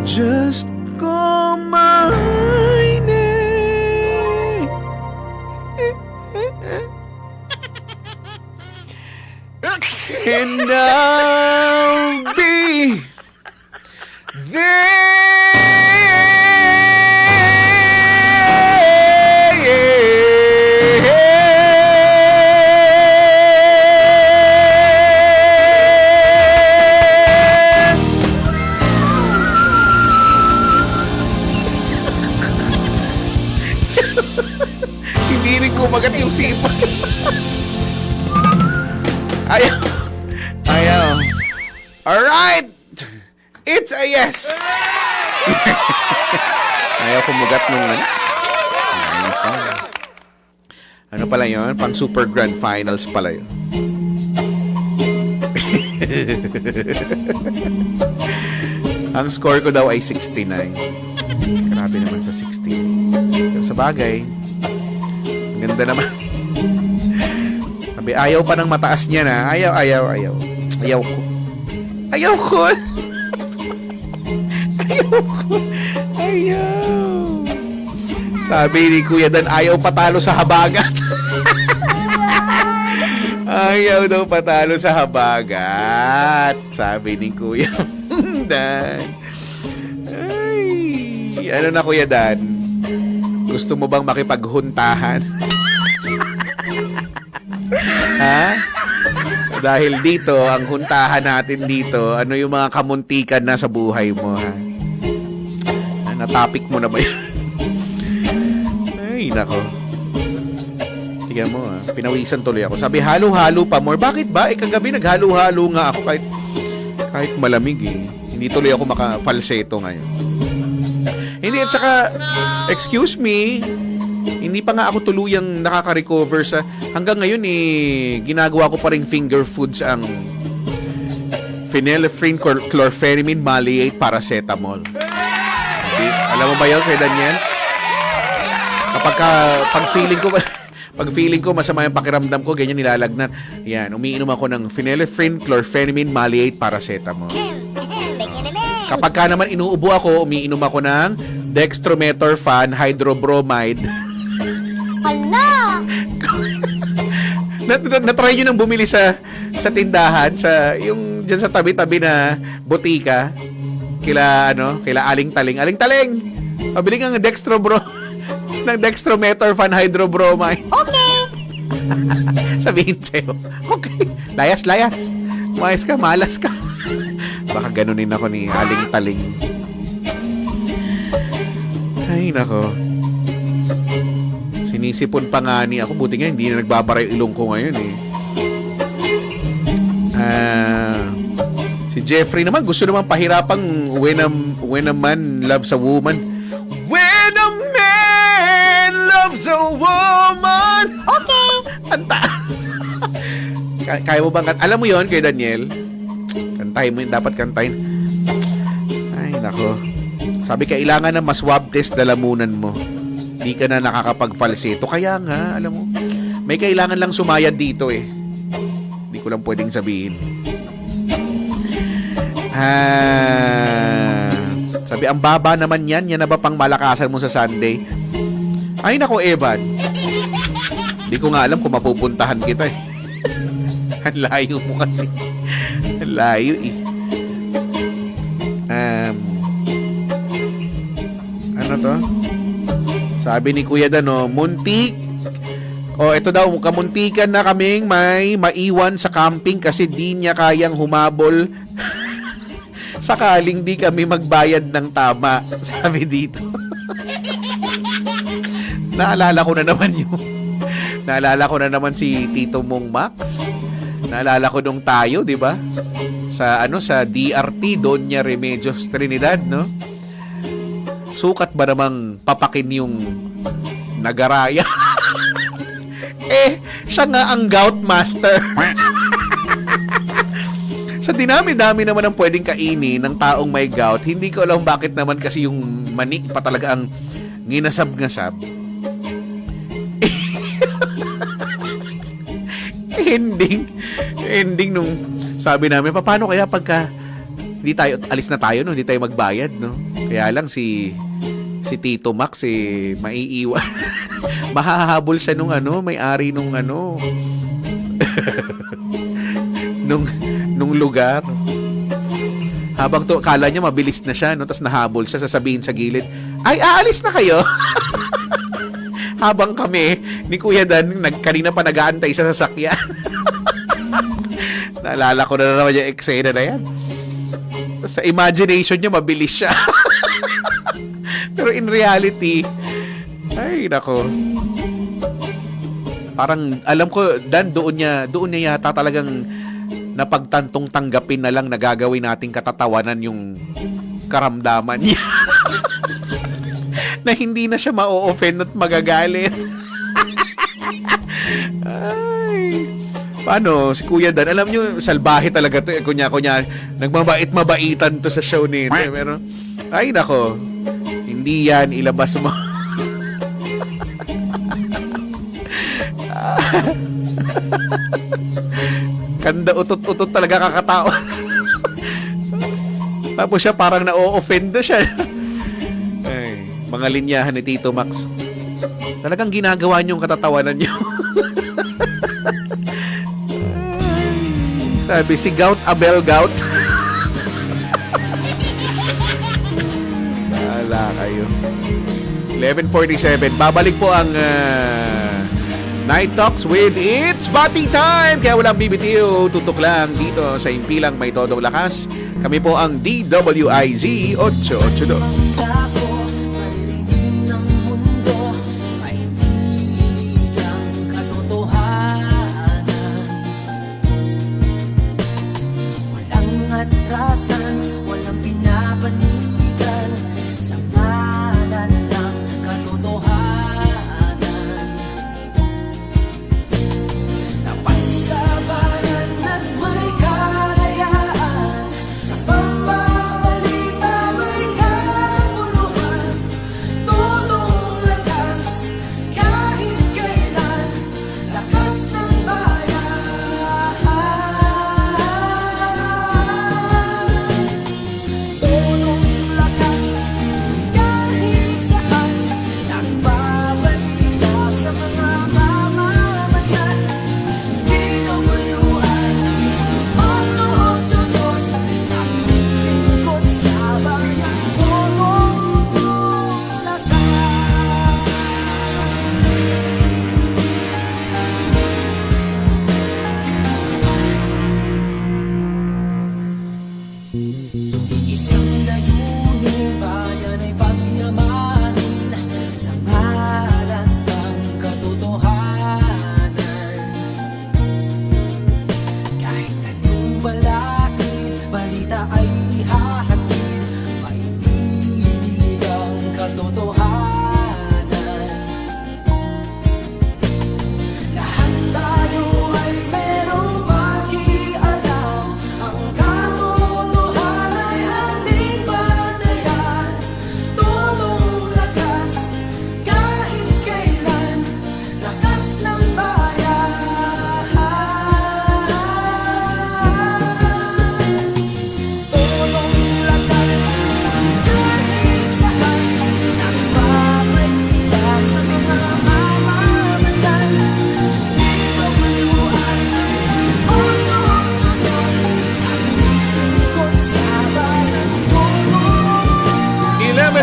Just call my name and I'll be there. Hindi rin kumagat yung sipa. Ayaw. Ayaw. Alright! It's a yes! Ayaw kumagat nung ano. Nice, ah. Ano pala yun? Pang Super Grand Finals pala yun. Ang score ko daw ay 69. Grabe naman sa 16. Pero sa bagay, ang ganda naman. Sabi, ayaw pa ng mataas niya na. Ayaw. Ayaw ko. Ayaw ko. Ayaw. Sabi ni Kuya Dan, ayaw patalo sa habagat. Ayaw daw patalo sa habagat. Sabi ni Kuya Dan. Ay, ano na Kuya Dan? Gusto mo bang makipaghuntahan? Ha? Dahil dito, ang huntahan natin dito, ano yung mga kamuntikan na sa buhay mo, ha? Na-topic mo na ba yun? Ay, nako. Tingnan mo, ha? Pinawisan tuloy ako. Sabi, halo-halo pa more. Bakit ba? Kagabi naghalo-halo nga ako kahit malamig, eh. Hindi tuloy ako maka-falsetto ngayon. Hindi, at saka, excuse me, hindi pa nga ako tuluyang nakaka-recover sa... Hanggang ngayon ginagawa ko pa rin finger foods ang phenylephrine chlorpheniramine maleate paracetamol. Alam mo ba yun kay Daniel? Pag feeling ko masama yung pakiramdam ko, ganyan nilalagnat. Yan, umiinom ako ng phenylephrine chlorpheniramine maleate paracetamol. Kapag ka naman inuubo ako, umiinom ako ng dextromethorphan hydrobromide. Hala! Na-try nyo nang bumili sa tindahan, yung dyan sa tabi-tabi na butika, kila Aling Taling. Aling Taling! Pabili kang ng dextromethorphan hydrobromide. Okay! Sabihin sa'yo, okay, layas. Umayos ka, malas ka. Baka ganunin ako ni Aling Taling. Ay, nako. Sinisipon pa nga ni ako. Buti nga, hindi na nagbabara yung ilong ko ngayon eh. Si Jeffrey naman, gusto naman pahirapang when a man loves a woman. When a man loves a woman. Okay! Ang taas. Kaya mo bang alam mo yon kay Daniel? Kantahin mo yun, dapat kantahin. Ay, nako. Sabi, kailangan na maswab test dalamunan mo. Di ka na nakakapag-falsetto. Kaya nga, alam mo, may kailangan lang sumayad dito eh. Hindi ko lang pwedeng sabihin. Sabi, ang baba naman yan. Yan na ba pang malakasan mo sa Sunday? Ay, nako, Evan. Di ko nga alam kung mapupuntahan kita eh. Ang layo mo kasi. Ang layo eh. Ano to? Sabi ni Kuya Dano, muntik. Ito daw, kamuntikan na kaming may maiwan sa camping kasi di niya kayang humabol sakaling di kami magbayad ng tama. Sabi dito. Naalala ko na naman si Tito Mong Max. Naalala ko nung tayo, di ba? Sa DRT, Doña Remedios Trinidad, no? Sukat ba namang papakin yung nagaraya? Siya nga ang gout master. Sa dinami-dami naman ang pwedeng kainin ng taong may gout, hindi ko alam bakit naman kasi yung manik pa talaga ang nginasab-ngasab. Ending nung sabi namin, paano kaya pagka alis na tayo, no? Hindi tayo magbayad, no? Kaya lang si Tito Max maiiwan. Mahahabol siya nung may-ari nung nung lugar. Habang kala niya mabilis na siya, no? Tapos nahabol siya, sasabihin sa gilid, ay, aalis na kayo. Habang kami ni Kuya Dan kanina pa nag-aantay sa sasakyan. Naalala ko na naman yung eksena na yan. Sa imagination niya mabilis siya. Pero in reality, ay nako. Parang alam ko, Dan, doon niya yata talagang napagtantong tanggapin na lang na gagawin nating katatawanan yung karamdaman niya. Na hindi na siya ma-offend at magagalit. Ay. Paano? Si Kuya Dan, alam nyo, salbahe talaga to. Kunya, nagmabait-mabaitan to sa show nito. Pero, ay nako, hindi yan, ilabas mo. Kanda utot-utot talaga kakatao. Tapos siya parang na-offend siya. Ay, mga linyahan ni Tito Max. Talagang ginagawa niyong katatawanan niyo. Sabi, si Gout Abel Gout. Wala kayo. 11:47. Babalik po ang Night Talks with It's Batting Time. Kaya walang bibitiw. Tutok lang dito sa Impilang May Todong Lakas. Kami po ang DWIZ 882. Walang atrasan, walang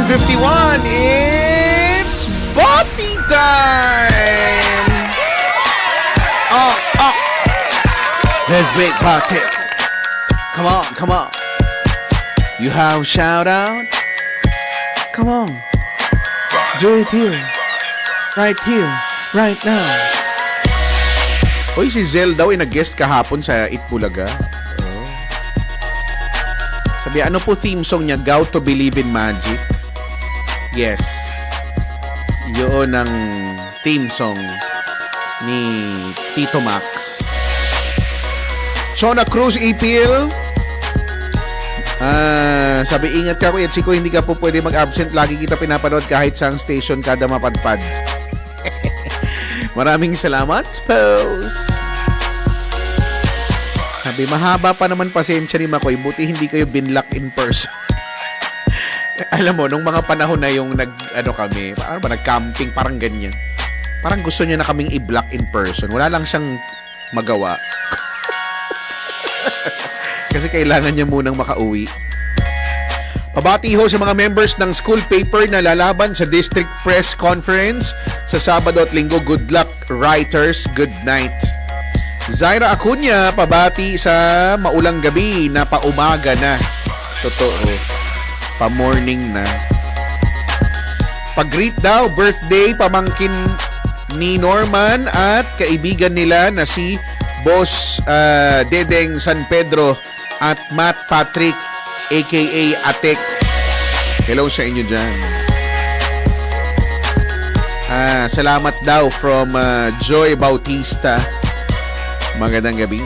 7:51, it's Bati time! Oh, oh. Let's make party. Come on, come on. You have shout out? Come on. Do it here. Right here. Right now. Uy, si Zel daw ay nag-guest kahapon sa Itbulaga. Oh. Sabi, ano po theme song niya? Gout to Believe in Magic? Yes. Yun ang theme song ni Tito Max. Chona Cruz Ipil. Sabi, ingat ka Kuya Chico, hindi ka po pwede mag-absent. Lagi kita pinapanood kahit sa station kada mapadpad. Maraming salamat, Spouse. Sabi, mahaba pa naman pasensya ni Makoy. Buti hindi kayo binlock in person. Alam mo, nung mga panahon na yung nag-camping, parang ganyan. Parang gusto niya na kaming i-block in person. Wala lang siyang magawa. Kasi kailangan niya munang makauwi. Pabati ho sa mga members ng school paper na lalaban sa District Press Conference sa Sabado at Linggo. Good luck, writers. Good night. Zaira Acuña, pabati sa maulang gabi na paumaga na. Totoo. Pa-morning na. Pag-greet daw, birthday, pamangkin ni Norman at kaibigan nila na si Boss Dedeng San Pedro at Matt Patrick aka Atek. Hello sa inyo dyan. Salamat daw from Joy Bautista. Magandang gabi.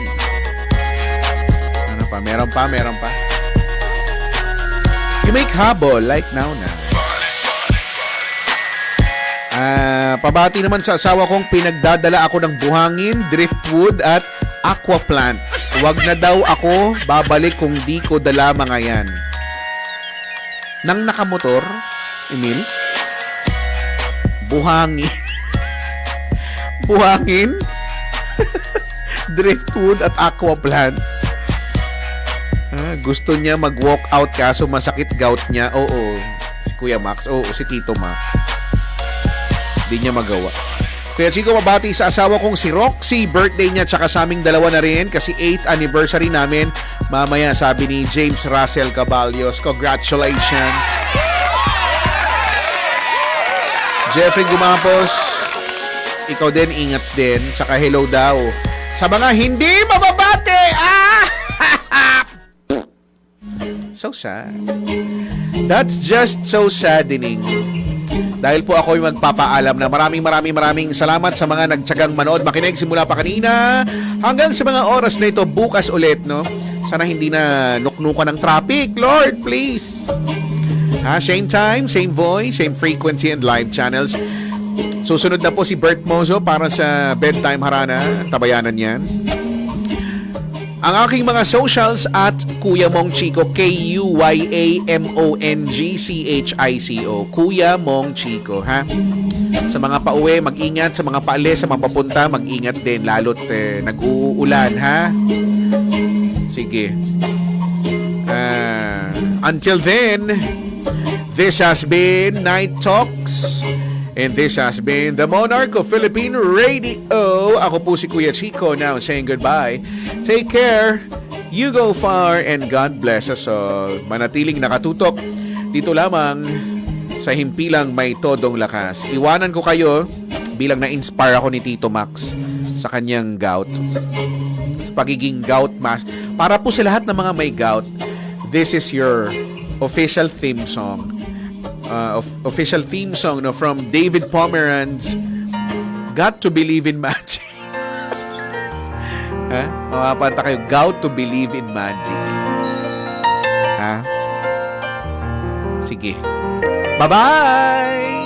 Ano pa? Meron pa. You make habol like now na. Pabati naman sa asawa kong pinagdadala ako ng buhangin, driftwood at aqua plants. Wag na daw ako babalik kung di ko dala mga yan. Nang nakamotor, Emil? Buhangin. Buhangin? Driftwood at aqua plants. Gusto niya mag-walk out kaso masakit gout niya. Oo, si Kuya Max. Oo, si Tito Max. Hindi niya magawa. Kuya Chico, mabati sa asawa kong si Roxy. Birthday niya tsaka sa aming dalawa na rin kasi 8th anniversary namin. Mamaya, sabi ni James Russell Caballos. Congratulations. Jeffrey Gumapos, ikaw din, ingat din. Saka hello daw sa mga hindi mababate. So sad. That's just so saddening. Dahil po ako yung magpapaalam na maraming salamat sa mga nagtsagang manood, makinig simula pa kanina hanggang sa mga oras na ito bukas ulit, no? Sana hindi na nuknukan ng traffic, Lord, please. Same time, same voice, same frequency and live channels. Susunod na po si Bert Mozo para sa Bedtime Harana. Tabayanan yan. Ang aking mga socials at Kuya Mong Chico, KUYAMONGCHICO. Kuya Mong Chico, ha? Sa mga pauwi, mag-ingat. Sa mga paalis, sa mga papunta, mag-ingat din. Lalo't nag-uulan, ha? Sige. Until then, this has been Night Talks. And this has been the Monarch of Philippine Radio. Ako po si Kuya Chico, now saying goodbye. Take care, you go far, and God bless us all. Manatiling nakatutok dito lamang sa himpilang may todong lakas. Iwanan ko kayo bilang na-inspire ako ni Tito Max sa kanyang gout. Sa pagiging gout mask. Para po sa lahat ng mga may gout, this is your official theme song. Official theme song, no, from David Pomeranz, Got to Believe in Magic. Ha? Mapapanta kayo, Got to Believe in Magic. Ha? Sige. Bye-bye!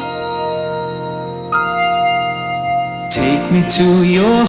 Take me to your